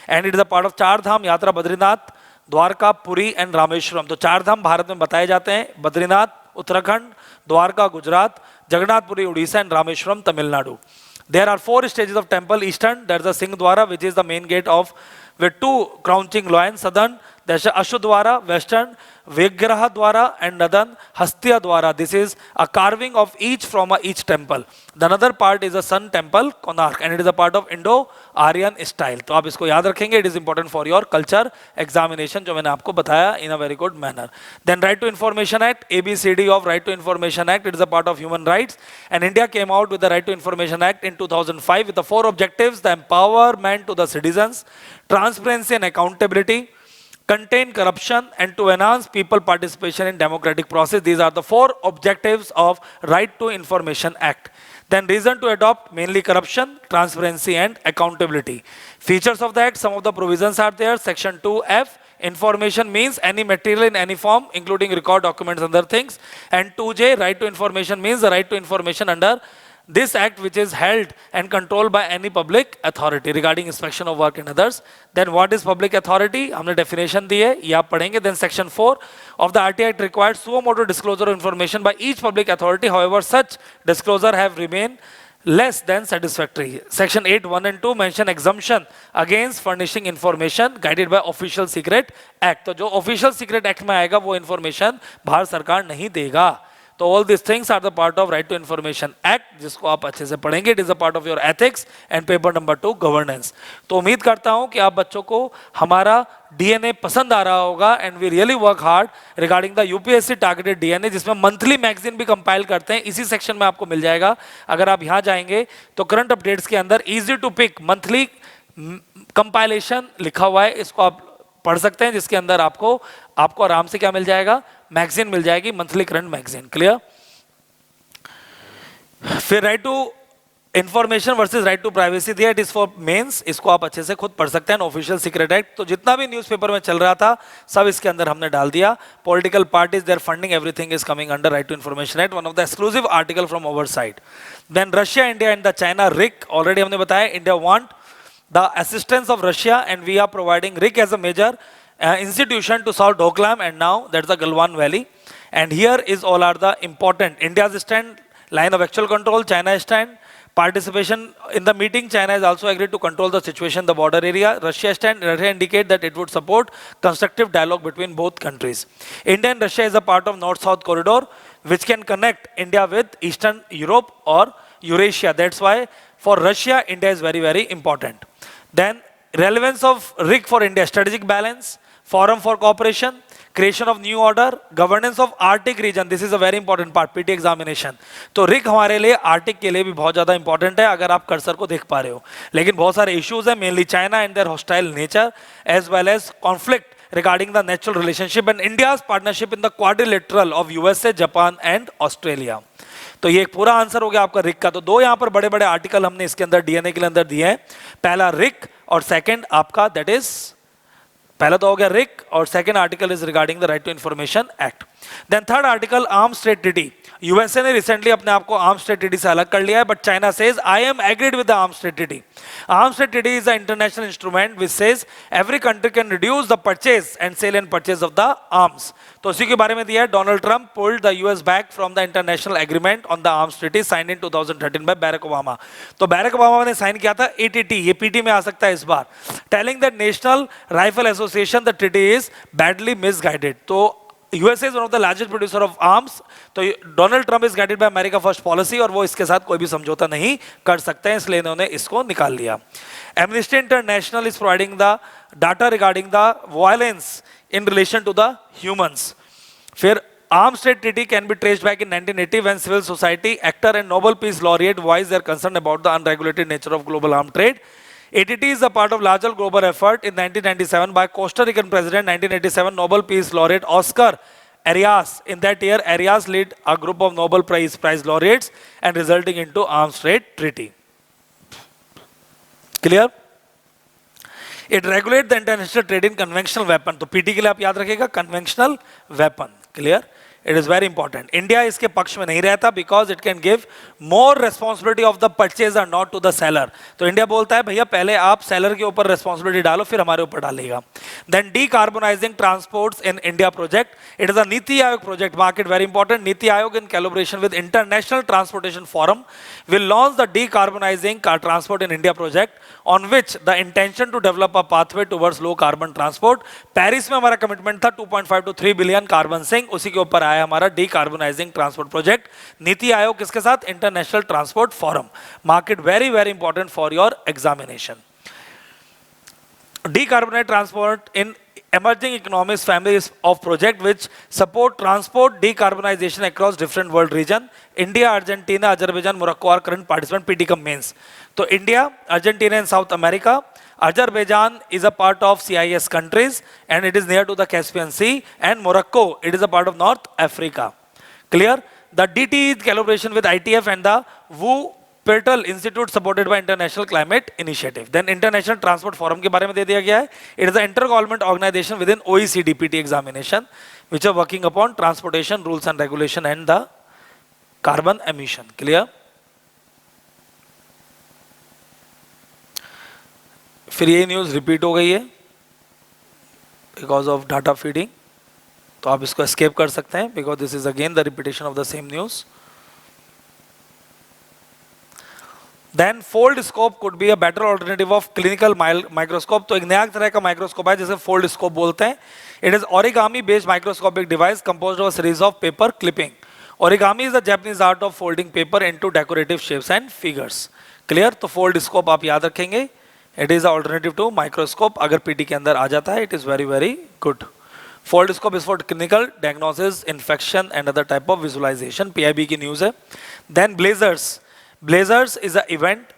Speaker 1: and it is a part of 4 Dham Yatra, Badrinath, Dwarka, Puri and Rameswaram. तो 4 धाम भारत में बताए जाते हैं, Badrinath Uttarakhand, Dwarka Gujarat, Jagannathpuri Orissa and Rameswaram Tamil Nadu. There are 4 stages of temple. Eastern that is the Singh Dwara which is the main gate of with 2 crouching lions. Southern there's Ashudwara, western Vigraha Dwara, and northern Hastya Dwara. This is a carving of each from each temple. The another part is a sun temple, Konark, and it is a part of Indo-Aryan style. तो आप इसको याद रखेंगे. It is important for your culture examination जो मैंने आपको बताया in a very good manner. Then Right to Information Act, ABCD of Right to Information Act. It is a part of human rights, and India came out with the Right to Information Act in 2005 with the 4 objectives: the empowerment to the citizens, transparency and accountability, contain corruption, and to enhance people participation in democratic process. These are the 4 objectives of Right to Information Act. Then reason to adopt: mainly corruption, transparency and accountability. Features of the act: some of the provisions are there. Section 2F information means any material in any form, including record documents and other things. And 2J, right to information means the right to information under this act which is held and controlled by any public authority regarding inspection of work and others. Then what is public authority? हमने definition दी है, ये आप पढ़ेंगे. Then section 4 of the RT Act requires suo motu disclosure of information by each public authority. However, such disclosure have remained less than satisfactory. Section 8, 1 and 2 mention exemption against furnishing information guided by Official Secret Act. तो जो Official Secret Act में आएगा वो information भारत सरकार नहीं देगा. तो all these things are the part of Right to Information Act, जिसको आप अच्छे से पढ़ेंगे. It is a part of your ethics and paper number 2 governance. तो उम्मीद करता हूं कि आप बच्चों को हमारा DNA पसंद आ रहा होगा. And we really work hard regarding the UPSC targeted DNA, जिसमें मंथली मैगजीन भी कंपाइल करते हैं. इसी सेक्शन में आपको मिल जाएगा. अगर आप यहाँ जाएंगे तो करंट अपडेट्स के अंदर easy to pick monthly compilation लिखा हुआ है, इसको आप पढ़ सकते हैं, जिसके अंदर आपको आराम से क्या मिल जाएगा, मैगजीन मिल जाएगी, मंथली करंट मैगजीन. क्लियर. फिर right to information versus right to privacy दिया. इट इज फॉर मेंस, इसको आप अच्छे से खुद पढ़ सकते हैं. ऑफिशियल सीक्रेट एक्ट, तो जितना भी न्यूज़पेपर में चल रहा था सब इसके अंदर हमने डाल दिया. Political parties, their funding, everything is coming under right to information act, one of the exclusive article from our side. Then Russia, India and the China RIC, already हमने बताया. India want the assistance of Russia and we are providing RIC as a major institution to solve Doklam, and now that's the Galwan Valley. And here is all are the important India's stand, line of actual control, China's stand, participation in the meeting. China has also agreed to control the situation in the border area. Russia stand, Russia indicate that it would support constructive dialogue between both countries. India and Russia is a part of North-South corridor which can connect India with Eastern Europe or Eurasia. That's why for Russia, India is very, very important. Then relevance of RIC for India, strategic balance, forum for cooperation, creation of new order, governance of Arctic region. This is a very important part, PT examination. तो RIC हमारे लिए आर्टिक के लिए भी बहुत ज़्यादा important है, अगर आप कर्सर को देख पा रहे हो. लेकिन बहुत सारे issues हैं, mainly China and their hostile nature, as well as conflict regarding the natural relationship and India's partnership in the quadrilateral of USA, Japan and Australia. तो ये एक पूरा आंसर हो गया आपका रिक का. तो दो यहाँ पर बड़े बड़े आर्टिकल हमने इसके अंदर डीएनए के अंदर दिए हैं. पहला रिक और सेकंड आपका दैट इज, पहला तो हो गया रिक और second article is regarding the right to information act. Then third article arms trade treaty. USA ने रिसेंटली अपने आप को आर्म्स ट्रेड ट्रीटी से अलग कर लिया है, but China says I am agreed with the arms trade treaty. Arms trade treaty is a international instrument which says every country can reduce the purchase and sale and purchase of the arms. तो उसी के बारे में दिया है. Donald Trump pulled the US back from the international agreement on the arms treaty signed in 2013 by Barack Obama. तो बैरक ओबामा ने साइन किया था. एटीटी, ये पीटी में आ सकता है इस बार. Telling that National Rifle Association the treaty is badly misguided. तो USA is one of the largest producer of arms. तो Donald Trump is guided by America first policy और वो इसके साथ कोई भी समझौता नहीं कर सकते हैं, इसलिए इन्होंने इसको निकाल लिया. Amnesty International is providing the data regarding the violence in relation to the humans. फिर Arms Trade Treaty can be traced back in 1980 when civil society actor and Nobel Peace Laureate voiced their concern about the unregulated nature of global arms trade. ATT is a part of larger global effort in 1997 by Costa Rican President 1987 Nobel Peace Laureate Oscar Arias. In that year, Arias led a group of Nobel Prize laureates and resulting into Arms Trade Treaty. Clear? It regulates the international trade in conventional weapon. तो PT के लिए आप याद रखिएगा conventional weapon. Clear? It is very important. India इसके पक्ष में नहीं रहता because it can give more responsibility of the purchaser not to the seller. तो इंडिया बोलता है भैया पहले आप सेलर के ऊपर responsibility डालो फिर हमारे ऊपर डालेगा. Then decarbonizing transports in India project. It is a Niti Aayog project. Mark it very important. Niti Aayog in collaboration with International Transportation Forum will launch the decarbonizing car transport in India project on which the intention to develop a pathway towards low carbon transport. Paris में हमारा commitment था 2.5 to 3 billion carbon sink. उसी के ऊपर आया हमारा decarbonizing transport project. NITI Aayog किसके साथ? International Transport Forum. Mark it very very important for your examination. Decarbonate transport in emerging economies families of project which support transport decarbonization across different world region. India, Argentina, Azerbaijan, Morocco are current participant PTCOM mains. So India, Argentina and South America. Azerbaijan is a part of CIS countries and it is near to the Caspian Sea, and Morocco, it is a part of North Africa. Clear? The DT is collaboration with ITF and the WU spiritual institute supported by International Climate Initiative. Then International Transport Forum के बारे में दे दिया गया है। It is a inter government organisation within OECD PT examination which are working upon transportation rules and regulation and the carbon emission. Clear? फिर ये न्यूज रिपीट हो गई है बिकॉज ऑफ डाटा फीडिंग, तो आप इसको एस्केप कर सकते हैं because this is again the repetition of the same news. Then fold scope could be a better alternative of clinical microscope। तो एक नया तरह का माइक्रोस्कोप है जिसे फोल्ड स्कोप बोलते हैं। It is origami based microscopic device composed of a series of paper clipping। Origami is the Japanese art of folding paper into decorative shapes and figures। Clear? तो फोल्ड स्कोप आप याद रखेंगे। It is an alternative to microscope। अगर पीटी के अंदर आ जाता है, it is very very good। Fold scope is for clinical diagnosis, infection and other type of visualization। PIB की न्यूज है। Then blazars। Blazars is an event.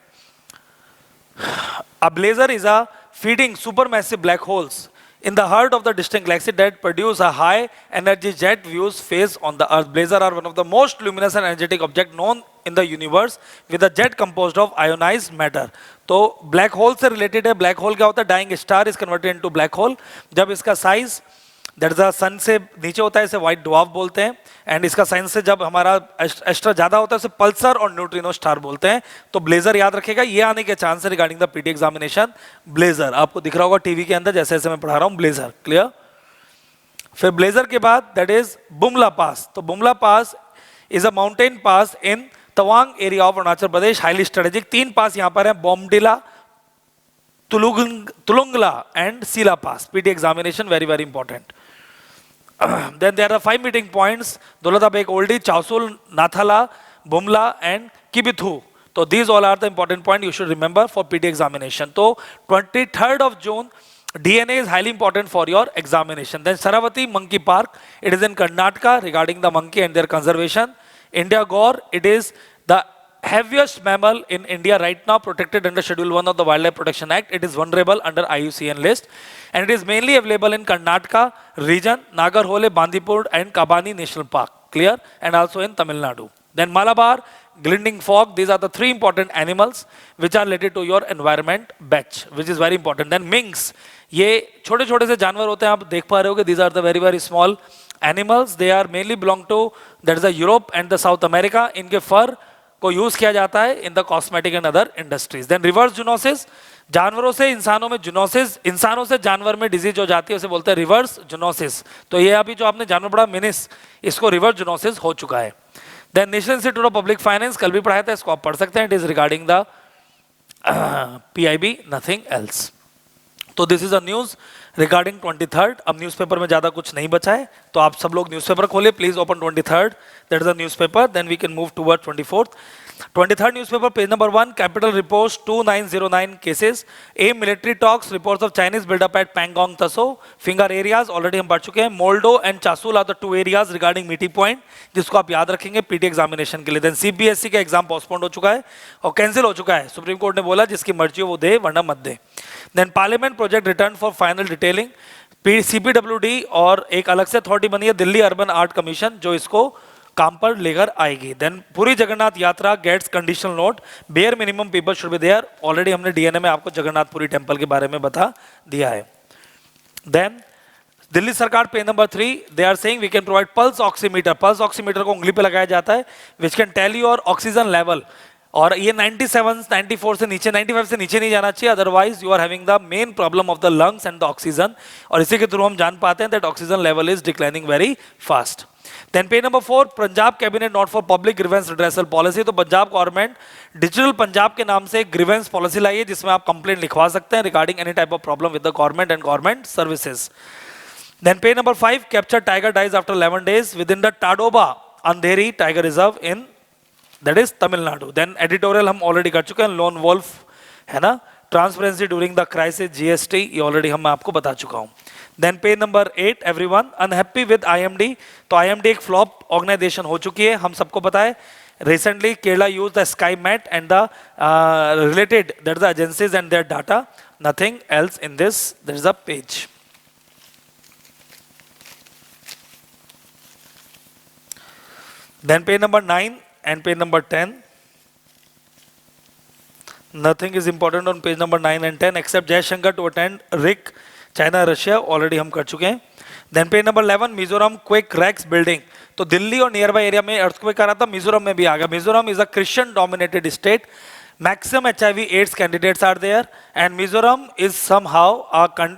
Speaker 1: A blazar is a feeding supermassive black holes in the heart of the distant galaxy that produce a high energy jet views phase on the Earth। Blazar are one of the most luminous and energetic object known in the universe with a jet composed of ionized matter। तो ब्लैक होल से रिलेटेड है। ब्लैक होल क्या होता है? Dying star is converted into black hole. जब इसका साइज दैट इज सन से नीचे होता है इसे व्हाइट ड्वार्फ बोलते हैं। एंड इसका साइंस से जब हमारा एक्स्ट्रा ज्यादा होता है उसे पल्सर और न्यूट्रिनो स्टार बोलते हैं। तो ब्लेजर याद रखेगा, ये आने के चांस है regarding the PT examination. Blazer आपको दिख रहा होगा टीवी के अंदर जैसे जैसे मैं पढ़ा रहा हूं, ब्लेजर। क्लियर? फिर ब्लेजर के बाद दैट इज बुमला पास। तो Bumla pass is a mountain pass in Tawang area of Arunachal Pradesh, highly strategic. 3 pass यहां पर है, Bomdila, Tulungla and Sela pass. PT examination very very important. Then there are 5 meeting points: Dolatabek Oldie, Chausul, Nathala, Bumla and Kibithu। So these all are the important points you should remember for PT examination। So 23rd of June DNA is highly important for your examination। Then Saravati Monkey Park, it is in Karnataka regarding the monkey and their conservation। India Gaur, it is the heaviest mammal in India right now, protected under Schedule 1 of the Wildlife Protection Act। It is vulnerable under IUCN list and it is mainly available in Karnataka region, Nagarhole, Bandipur and Kabani National Park। Clear? And also in Tamil Nadu। Then Malabar, Gliding Frog, these are the 3 important animals which are related to your environment batch, which is very important। Then minks, ये छोटे छोटे से जानवर होते हैं, आप देख पा रहे होगे, these are the very very small animals। They are mainly belong to that is the Europe and the South America। इनके फर को यूज किया जाता है in the cosmetic and other industries. Then reverse zoonosis, जानवरों से इंसानों में जूनोसिस, इंसानों से जानवर में डिजीज हो जाती है, उसे बोलते हैं रिवर्स जूनोसिस। तो ये अभी जो आपने जानवर पढ़ा मिनिस, इसको रिवर्स जूनोसिस हो चुका है। Then National Institute of Public Finance, कल भी पढ़ाया था, इसको आप पढ़ सकते हैं। It is regarding the PIB, nothing else. तो this is a news regarding 23rd। अब न्यूज़पेपर में ज्यादा कुछ नहीं बचा है, तो आप सब लोग न्यूज़पेपर खोलिए please. Open 23rd, that is the newspaper. Then we can move toward 24th। 23rd newspaper, page number 1, capital reports 2909 cases। A military talks, reports of Chinese build-up at Pangong Taso। Finger areas already हम पढ़ चुके हैं। Moldo and Chasul are the 2 areas regarding meeting point, जिसको आप याद रखेंगे PT एग्जामिनेशन के लिए। Then CBSE का एग्जाम पोस्टपोन्ड हो चुका है और कैंसिल हो चुका है। सुप्रीम कोर्ट ने बोला जिसकी मर्जी हो वो दे वरना मत दे। Then Parliament project returned for final detailing। CPWD और एक अलग से अथॉरिटी बनी है दिल्ली अर्बन आर्ट कमीशन, जो इसको काम पर लेकर आएगी। Then Puri Jagannath Yatra gets conditional nod, bare minimum people should be there. Already हमने डीएनए में आपको जगन्नाथपुरी टेंपल के बारे में बता दिया है। देन दिल्ली सरकार, page number 3, they are saying we can provide pulse oximeter. Pulse oximeter को उंगली पे लगाया जाता है, which can tell your oxygen level. और ये 97 94 से नीचे 95 से नीचे नहीं जाना चाहिए, otherwise you are having the main problem of the lungs and the oxygen. और इसी के थ्रू हम जान पाते हैं that oxygen level is declining very fast. Then page number 4, Punjab cabinet nod for public grievance redressal policy. तो पंजाब गवर्नमेंट डिजिटल पंजाब के नाम से ग्रीवेंस पॉलिसी लाई है, जिसमें आप कंप्लेंट लिखवा सकते हैं regarding any type of problem with the government and government services. Then page number 5, captured tiger dies after 11 days within the Tadoba Andheri Tiger Reserve in that is Tamil Nadu। Then editorial हम ऑलरेडी कर चुके हैं, लोन वोल्फ है ना, transparency during the crisis, GST, ये ऑलरेडी हम आपको बता चुका हूँ। Then page number 8, everyone unhappy with IMD। तो IMD एक फ्लॉप ऑर्गेनाइजेशन हो चुकी है, हम सबको पता है। Recently Kerala used the SkyMet and the related, that is the agencies and their data, nothing else in this, there is a page। Then page number 9 and page number 10, Nothing is important on page number 9 and 10 except Jay Shankar to attend RIC, China, Russia. Already हम कर चुके हैं. Then page number 11, Mizoram Quake Rex building. तो दिल्ली और नियर बाई एरिया में अर्थक्वेक आ रहा था, मिजोरम में भी आ गया. Mizoram is a Christian dominated state. Maximum HIV AIDS candidates are there, and Mizoram is somehow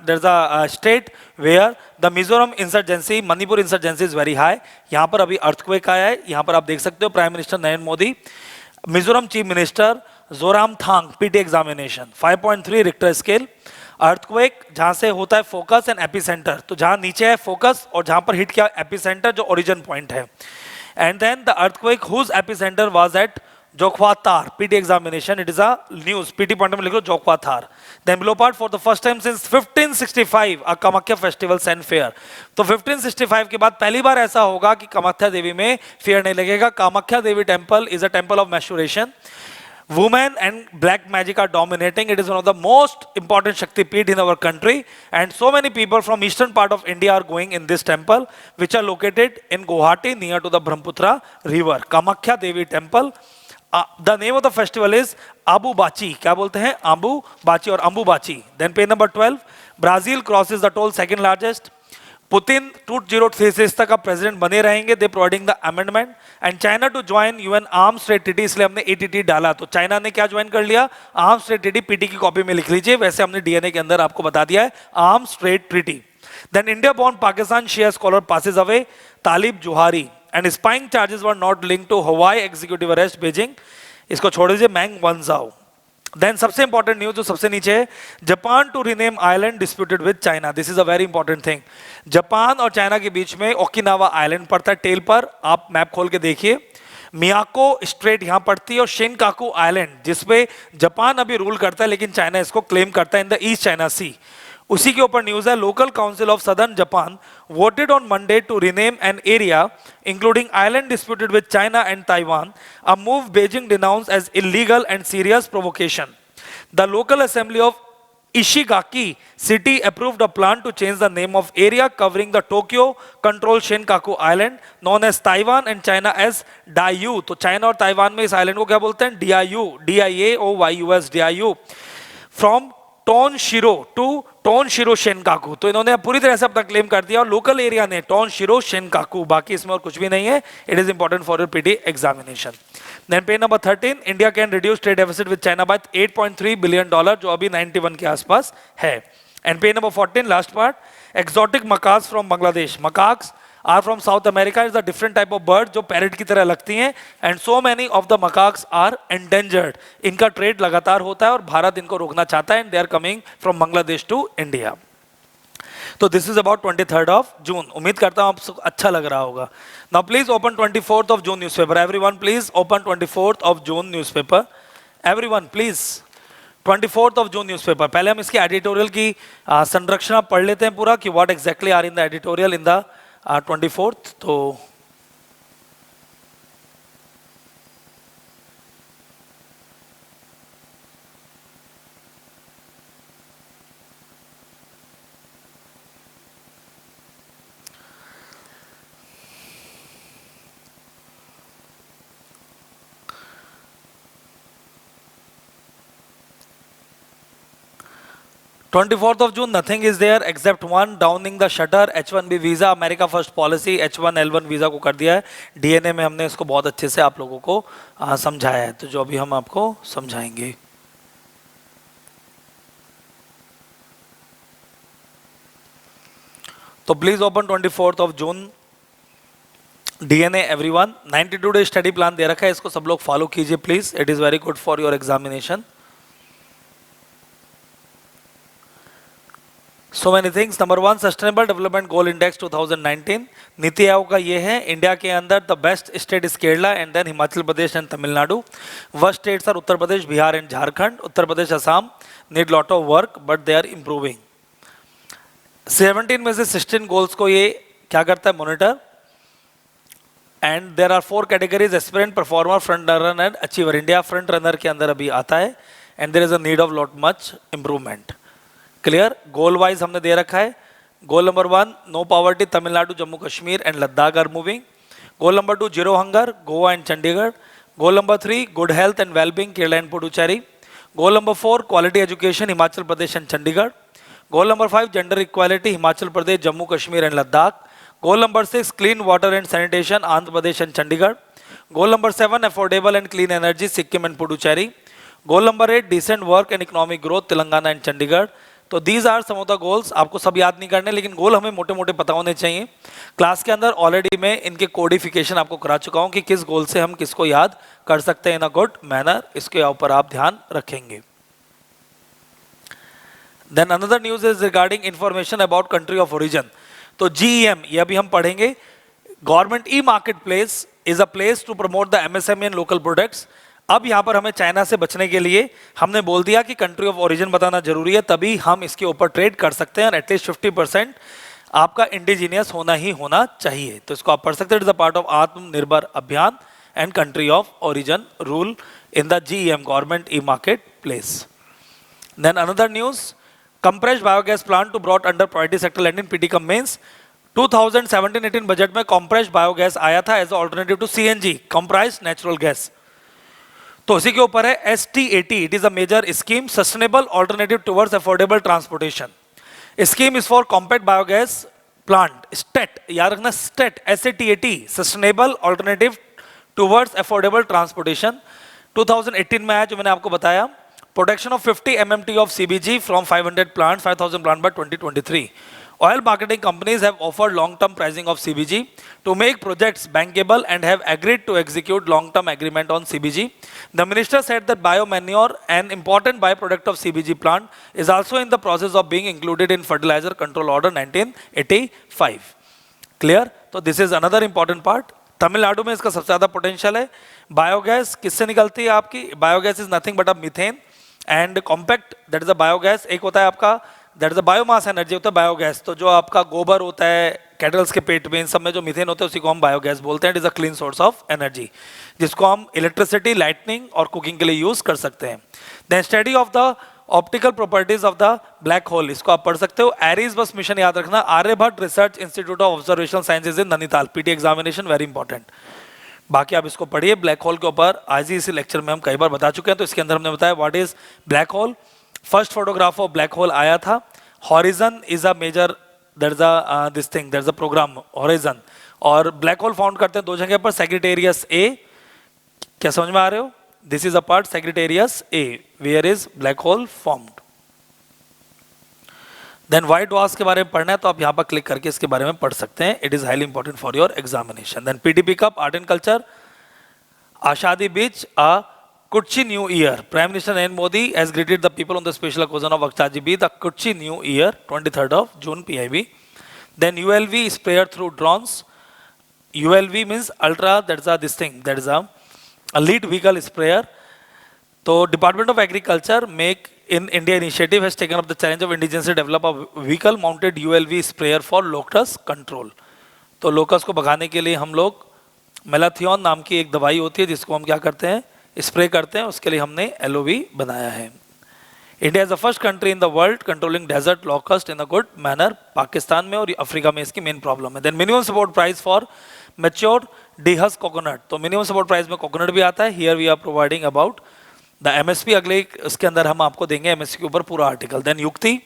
Speaker 1: there's a state where the Mizoram insurgency, Manipur insurgency is very high. यहाँ पर अभी earthquake आया है. यहाँ पर आप देख सकते हो prime minister Narendra Modi, Mizoram chief minister Zoramthanga PT examination 5.3 Richter scale. Earthquake जहां से होता है फोकस एंड एपिसेंटर, तो जहां नीचे है फोकस और जहां पर हिट किया एपिसेंटर जो ओरिजिन पॉइंट है. And then the earthquake whose epicentre was at Zokhawthar. PT examination, it is a news, PT point में लिखो Zokhawthar. Then below part, for the first time since 1565 a Kamakhya festival and fair. तो 1565 के बाद पहली बार ऐसा होगा कि कामाख्या देवी में फेयर नहीं लगेगा. Kamakhya Devi temple is a temple of menstruation. Women and black magic are dominating. It is one of the most important Shakti Peeth in our country, and so many people from eastern part of India are going in this temple, which are located in Guwahati near to the Brahmaputra river. Kamakhya Devi temple. The name of the festival is Abu Bachi. क्या बोलते हैं? Abu Bachi और Ambu Bachi. Then page number 12. Brazil crosses the toll, second largest. Putin 2036 तक आप प्रेसिडेंट बने रहेंगे. They providing the amendment. And China to join UN arms trade treaty, इसलिए हमने एटीटी डाला. तो चाइना ने क्या ज्वाइन कर लिया? Arms trade treaty. पीटी की कॉपी में लिख लीजिए, वैसे हमने डीएनए के अंदर आपको बता दिया है arms trade treaty. Then India born Pakistan Shia scholar passes away, Talib Jauhari. And spying charges were not linked to Huawei executive arrest Beijing. इसको छोड़ दीजिए. Meng Wanzhou. देन सबसे इंपॉर्टेंट न्यूज जो सबसे नीचे है, Japan to rename island disputed with China. This is a very important thing. Japan और चाइना के बीच में ओकिनावा आइलैंड पड़ता है टेल पर. आप मैप खोल के देखिए. मियाको स्ट्रेट यहां पड़ती है और शिनकाकू आइलैंड जिसपे जापान अभी रूल करता है लेकिन चाइना इसको क्लेम करता है in the East China Sea. उसी के ऊपर न्यूज है. Local council of southern Japan voted on Monday to rename an area including island disputed with China and Taiwan, a move Beijing denounce as illegal and serious provocation. The local assembly of Ishigaki city approved a plan to change the name of area covering the Tokyo controlled Shinkaku Island known as Taiwan and China as Diaoyu. तो चाइना और ताइवान में इस आइलैंड को क्या बोलते हैं? Diaoyu, DIAOYUS, Diaoyu. From Tonshiro to Tonshiro Senkaku. तो इन्होंने पूरी तरह से अपना क्लेम कर दिया और लोकल एरिया ने टोनशिरो शेनकाकू. बाकी इसमें और कुछ भी नहीं है. It is important for your PT examination. Then page number 13, India can reduce trade deficit with China by $8.3 billion, जो अभी 91 के आसपास है. And page number 14, last part, exotic macaques from Bangladesh. Macaques are from South America. Is a different type of bird जो पैरेट की तरह लगती हैं, and so many of the macaques are endangered. इनका ट्रेड लगातार होता है और भारत इनको रोकना चाहता है, and they are coming from Bangladesh to India. तो this is about 23rd of June. उम्मीद करता हूँ आपको अच्छा लग रहा होगा. Now please open 24th of June newspaper. Everyone please open 24th of June newspaper. Everyone please 24th of June newspaper. पहले हम इसकी एडिटोरियल की संरचना पढ़ लेते हैं पूरा कि what exactly are in the editorial in the 24th. तो Twenty-fourth of June, nothing is there except one downing the shutter. H1B visa, America first policy, H1L1 visa को कर दिया है. डीएनए में हमने इसको बहुत अच्छे से आप लोगों को समझाया है, तो जो अभी हम आपको समझाएंगे. तो please open 24th of June DNA everyone. 92 day study plan दे रखा है, इसको सब लोग फॉलो कीजिए please. It is very good for your examination. So many things. Number 1, Sustainable Development Goal Index 2019. NITI Aayog का ये है. इंडिया के अंदर the best state is Kerala and then Himachal Pradesh and Tamil Nadu. Worst states are Uttar Pradesh, Bihar and Jharkhand. Uttar Pradesh, Assam need lot of work but they are improving. 17 में से 16 गोल्स को ये क्या करता है? Monitor. And there are 4 categories: aspirant, performer, front runner and achiever. India front runner के अंदर अभी आता है and there is a need of lot much improvement. Clear? Goal wise हमने दे रखा है. Goal number 1, no poverty, Tamil Nadu, Jammu Kashmir and Ladakh are moving. Goal number 2, zero hunger, Goa and Chandigarh. Goal number 3, good health and wellbeing, Kerala and Puducherry. Goal number 4, quality education, Himachal Pradesh and Chandigarh. Goal number 5, gender equality, Himachal Pradesh, Jammu Kashmir and Ladakh. Goal number 6, clean water and sanitation, Andhra Pradesh and Chandigarh. Goal number 7, affordable and clean energy, Sikkim and Puducherry. Goal number 8, decent work and economic growth, Telangana and Chandigarh. तो these are some of the goals. आपको सब याद नहीं करने, लेकिन गोल हमें मोटे मोटे पता होने चाहिए. क्लास के अंदर ऑलरेडी मैं इनके कोडिफिकेशन आपको करा चुका हूं कि किस गोल से हम किसको याद कर सकते हैं इन अ गुड मैनर. इसके ऊपर आप ध्यान रखेंगे. Then another news is regarding information about country of origin. तो GEM ये अभी हम पढ़ेंगे. Government e market place is a place to promote the MSME and local products. अब यहां पर हमें चाइना से बचने के लिए हमने बोल दिया कि कंट्री ऑफ ओरिजिन बताना जरूरी है, तभी हम इसके ऊपर ट्रेड कर सकते हैं. और एटलीस्ट 50% आपका इंडिजीनियस होना ही होना चाहिए. तो इसको आप पढ़ सकते हैं. It is a part of Atmanirbhar Abhiyan and country of origin rule in the GEM government e market place. Then another news, compressed biogas plant to brought under priority sector land in PT cum means 2017-18 budget में compressed biogas आया था as alternative to CNG, compressed natural gas. तो उसी के ऊपर है STAT. It is a major scheme, sustainable alternative towards affordable transportation. Scheme is for compact biogas plant. STAT याद रखना, STAT SATAT, sustainable alternative towards affordable transportation. 2018 में आया जो मैंने आपको बताया. Production of 50 MMT of CBG from 500 plants, 5,000 plants by 2023. Oil marketing companies have offered long-term pricing of CBG to make projects bankable and have agreed to execute long-term agreement on CBG. The minister said that biomanure, an important byproduct of CBG plant, is also in the process of being included in Fertilizer Control Order 1985. Clear? So this is another important part. Tamil Nadu में इसका सबसे ज़्यादा पोटेंशियल है. बायोगैस किससे निकलती है आपकी? Biogas is nothing but a methane and compact, that is a biogas. एक होता है आपका that is a biomass energy, होता है बायोगैस. तो जो आपका गोबर होता है कैटल्स के पेट में, इन सब में जो मीथेन होता है उसी को हम बायोगैस बोलते हैं. It is a clean source of energy जिसको हम इलेक्ट्रिसिटी, लाइटनिंग और कुकिंग के लिए यूज कर सकते हैं. Then study of the optical properties of the black hole, इसको आप पढ़ सकते हो. एरीज बस मिशन याद रखना, Aryabhatta research institute of observational sciences in Nainital. PT examination very important. बाकी आप इसको पढ़िए. ब्लैक होल के ऊपर आज ही इसी लेक्चर में हम कई बार बता चुके हैं. तो इसके अंदर हमने बताया what is black hole. First photograph of black hole आया था. Horizon is a major, that is a this thing, that is a program horizon. और ब्लैक होल फाउंड करते हैं दो जगह पर, सेक्रेटेरियस A. क्या समझ में आ रहे हो? This is a part Sagittarius A where is black hole formed. Then white dwarfs के बारे में पढ़ना है तो आप यहाँ पर क्लिक करके इसके बारे में पढ़ सकते हैं. It is highly important for your examination. Then PTP cup art and culture, Ashadhi Bij a Kutchi new year. Prime minister Narendra Modi has greeted the people on the special occasion of Ashadhi Bij the Kutchi new year 23rd of June PIB. Then ULV sprayer through drones. ULV means ultra, that is this thing, that is a lead vehicle sprayer. तो department of agriculture make in India initiative has taken up the challenge of indigenously develop a vehicle mounted ULV sprayer for locust control. तो लोकस को भगाने के लिए हम लोग मेलाथियोन नाम की एक दवाई होती है जिसको हम क्या करते हैं, स्प्रे करते हैं. उसके लिए हमने LOV बनाया है. India is the first country in the world controlling desert locust in a good manner. Pakistan में और अफ्रीका में इसकी मेन प्रॉब्लम है. Then minimum support price for mature dehusked coconut. तो मिनिमम सपोर्ट प्राइस में कोकोनट भी आता है. Here we are providing about the MSP. अगले इसके अंदर हम आपको देंगे MSP के ऊपर पूरा article. Then Yukti.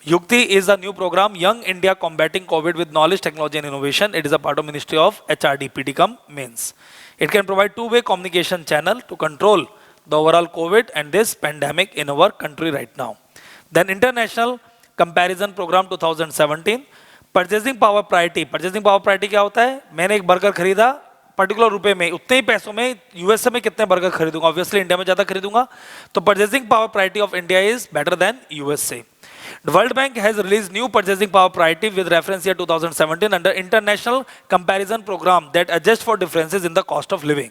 Speaker 1: Yukti is a new program young India combating covid with knowledge technology and innovation. It is a part of ministry of HRD PT cum means. It can provide two-way communication channel to control the overall COVID and this pandemic in our country right now. Then international comparison program 2017. Purchasing power priority. Purchasing power priority क्या होता है? मैंने एक बर्गर खरीदा पर्टिकुलर रुपए में, उतने ही पैसों में USA में कितने बर्गर खरीदूंगा? ऑब्वियसली इंडिया में ज्यादा खरीदूंगा. तो purchasing power priority of India is better than USA. The World Bank has released new purchasing power priority with reference year 2017 under international comparison program that adjust for differences in the cost of living.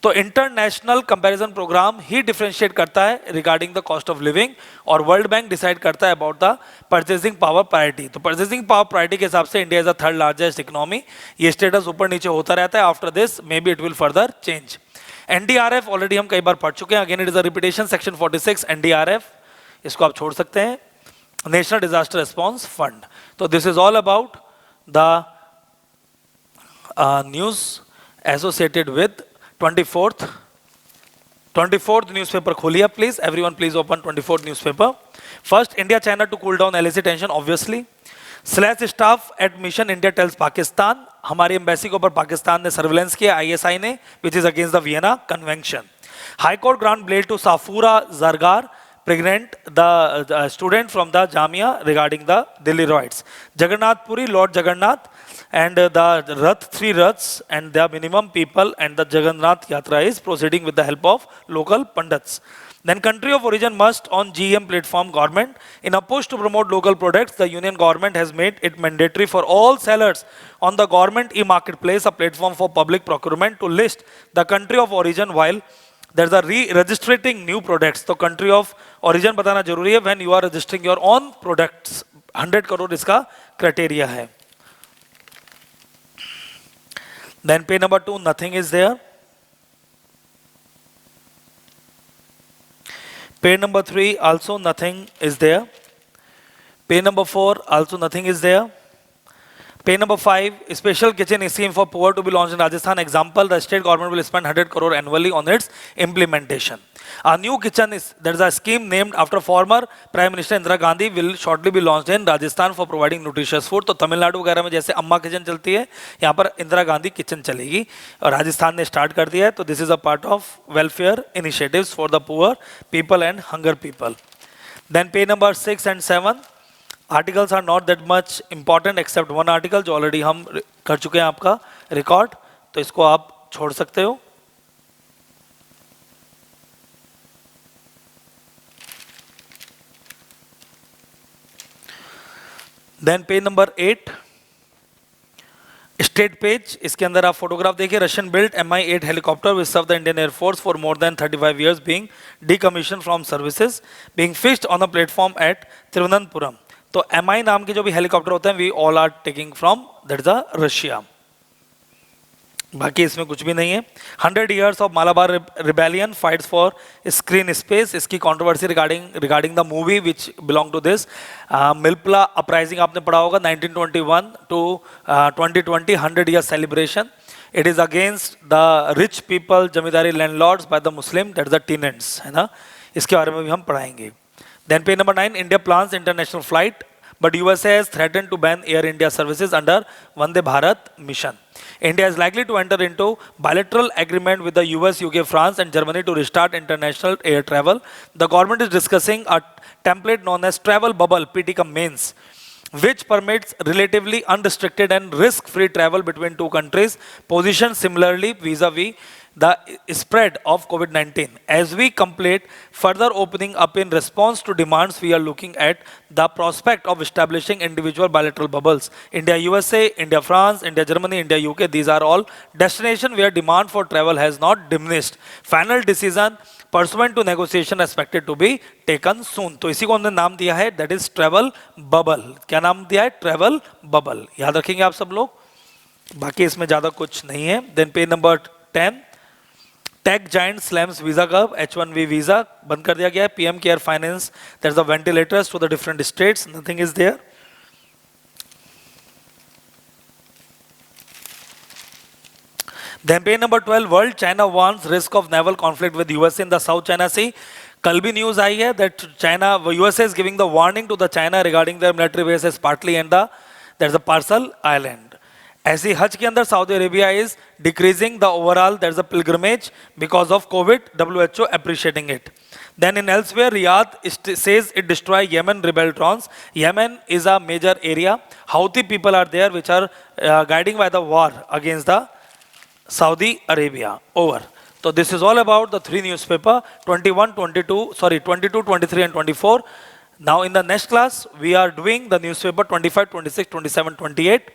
Speaker 1: तो इंटरनेशनल कंपैरिजन प्रोग्राम ही डिफरेंशिएट करता है regarding the cost of living और वर्ल्ड बैंक डिसाइड करता है about the purchasing power priority. तो परचेसिंग पावर प्रायोरिटी के हिसाब से India is the third largest economy. ये स्टेटस ऊपर नीचे होता रहता है. After this may be it will further change. NDRF already हम कई बार पढ़ चुके हैं. Again it is a repetition. Section 46 NDRF, इसको आप छोड़ सकते हैं. National disaster response fund. तो this is all about the news associated with 24th 24th newspaper खोलिए please, everyone please open 24th newspaper. First, India China to cool down LAC tension, obviously. Slash staff at mission India tells Pakistan, हमारी एम्बेसी के ऊपर पाकिस्तान ने सर्विलेंस किया आईएसआई ने, which is against the Vienna convention. High court grant bail to Safoora Zargar, pregnant the student from the Jamia regarding the Delhi riots. Jagannath Puri, Lord Jagannath, and the Rath, 3 Raths, and the minimum people, and the Jagannath Yatra is proceeding with the help of local pundits. Then country of origin must on GM platform government. In a push to promote local products, the union government has made it mandatory for all sellers on the government e-marketplace, a platform for public procurement, to list the country of origin while there's a re-registering new products. तो country of origin बताना जरूरी है when you are registering your own products. 100 crore इसका criteria है. Then pay number 2, nothing is there. Pay number 3, also nothing is there. Pay number 4, also nothing is there. Pay number 5, special kitchen scheme for poor to be launched in Rajasthan. Example, the state government will spend 100 crore annually on its implementation. A new kitchen is, there is a scheme named after former Prime Minister Indira Gandhi, will shortly be launched in Rajasthan for providing nutritious food. तो तमिलनाडु वगैरह में जैसे अम्मा किचन चलती है, यहाँ पर इंदिरा गांधी किचन चलेगी और राजस्थान ने स्टार्ट कर दिया है. तो this is a part of welfare initiatives for the poor people and hunger people. Then page number 6 and 7. Articles are not that much important except one article जो ऑलरेडी हम कर चुके हैं आपका रिकॉर्ड, तो इसको आप छोड़ सकते हो. Then page number 8, state page. इसके अंदर आप फोटोग्राफ देखिए. Russian built Mi-8 helicopter which serve the Indian air force for more than 35 years being decommission from services being fixed on a platform at Thiruvananthapuram. तो MI नाम के जो भी हेलीकॉप्टर होते हैं we all are taking from that is the Russia. बाकी इसमें कुछ भी नहीं है. 100 years of Malabar rebellion fights for screen space. इसकी controversy regarding the movie which belong to this. Moplah uprising आपने पढ़ा होगा 1921 to 2020 100 year celebration. It is against the rich people, zamindari landlords by the Muslim, that is the tenants, है ना. इसके बारे में भी हम पढ़ाएंगे. Then page number 9, India plans international flight, but USA has threatened to ban Air India services under Vande Bharat mission. India is likely to enter into bilateral agreement with the US, UK, France and Germany to restart international air travel. The government is discussing a template known as travel bubble, PT cum mains, which permits relatively unrestricted and risk-free travel between two countries, positioned similarly vis-a-vis the spread of COVID-19. As we complete further opening up in response to demands, we are looking at the prospect of establishing individual bilateral bubbles. India, USA, India, France, India, Germany, India, UK, these are all destinations where demand for travel has not diminished. Final decision pursuant to negotiation expected to be taken soon. तो इसी को हमने नाम दिया है that is travel bubble. क्या नाम दिया है? Travel bubble. याद रखेंगे आप सब लोग. बाकी इसमें ज़्यादा कुछ नहीं है. Then page number 10. Tech giant slams visa curb, H1B visa बंद कर दिया गया है. PM care finance, that's the ventilators to the different states, nothing is there. Then page number 12, world China warns risk of naval conflict with USA in the South China Sea. कल भी न्यूज आई है that China, USA is giving the warning to the China regarding their military bases partly and there's a Parcel Island. ऐसी हज के अंदर Saudi Arabia is decreasing the overall that's a pilgrimage because of Covid, WHO appreciating it. Then in elsewhere, Riyadh says it destroy Yemen rebel drones. Yemen is a major area. Houthi people are there which are guiding by the war against the Saudi Arabia. Over. So this is all about the 3 newspaper 21, 22, 23 and 24. Now in the next class we are doing the newspaper 25, 26, 27, 28.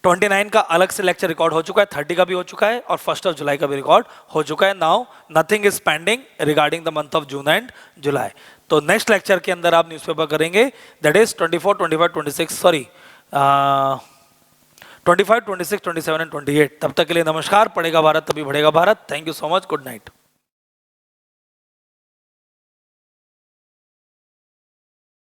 Speaker 1: 29 का अलग से लेक्चर रिकॉर्ड हो चुका है, 30 का भी हो चुका है और 1 जुलाई का भी रिकॉर्ड हो चुका है. Now nothing is pending regarding the month of June and July. तो नेक्स्ट लेक्चर के अंदर आप न्यूज़पेपर करेंगे दैट इज 24, 25, 26 25, 26, 27 एंड 28. तब तक के लिए नमस्कार. पढ़ेगा भारत तभी बढ़ेगा Bharat. Thank you so much. Good night.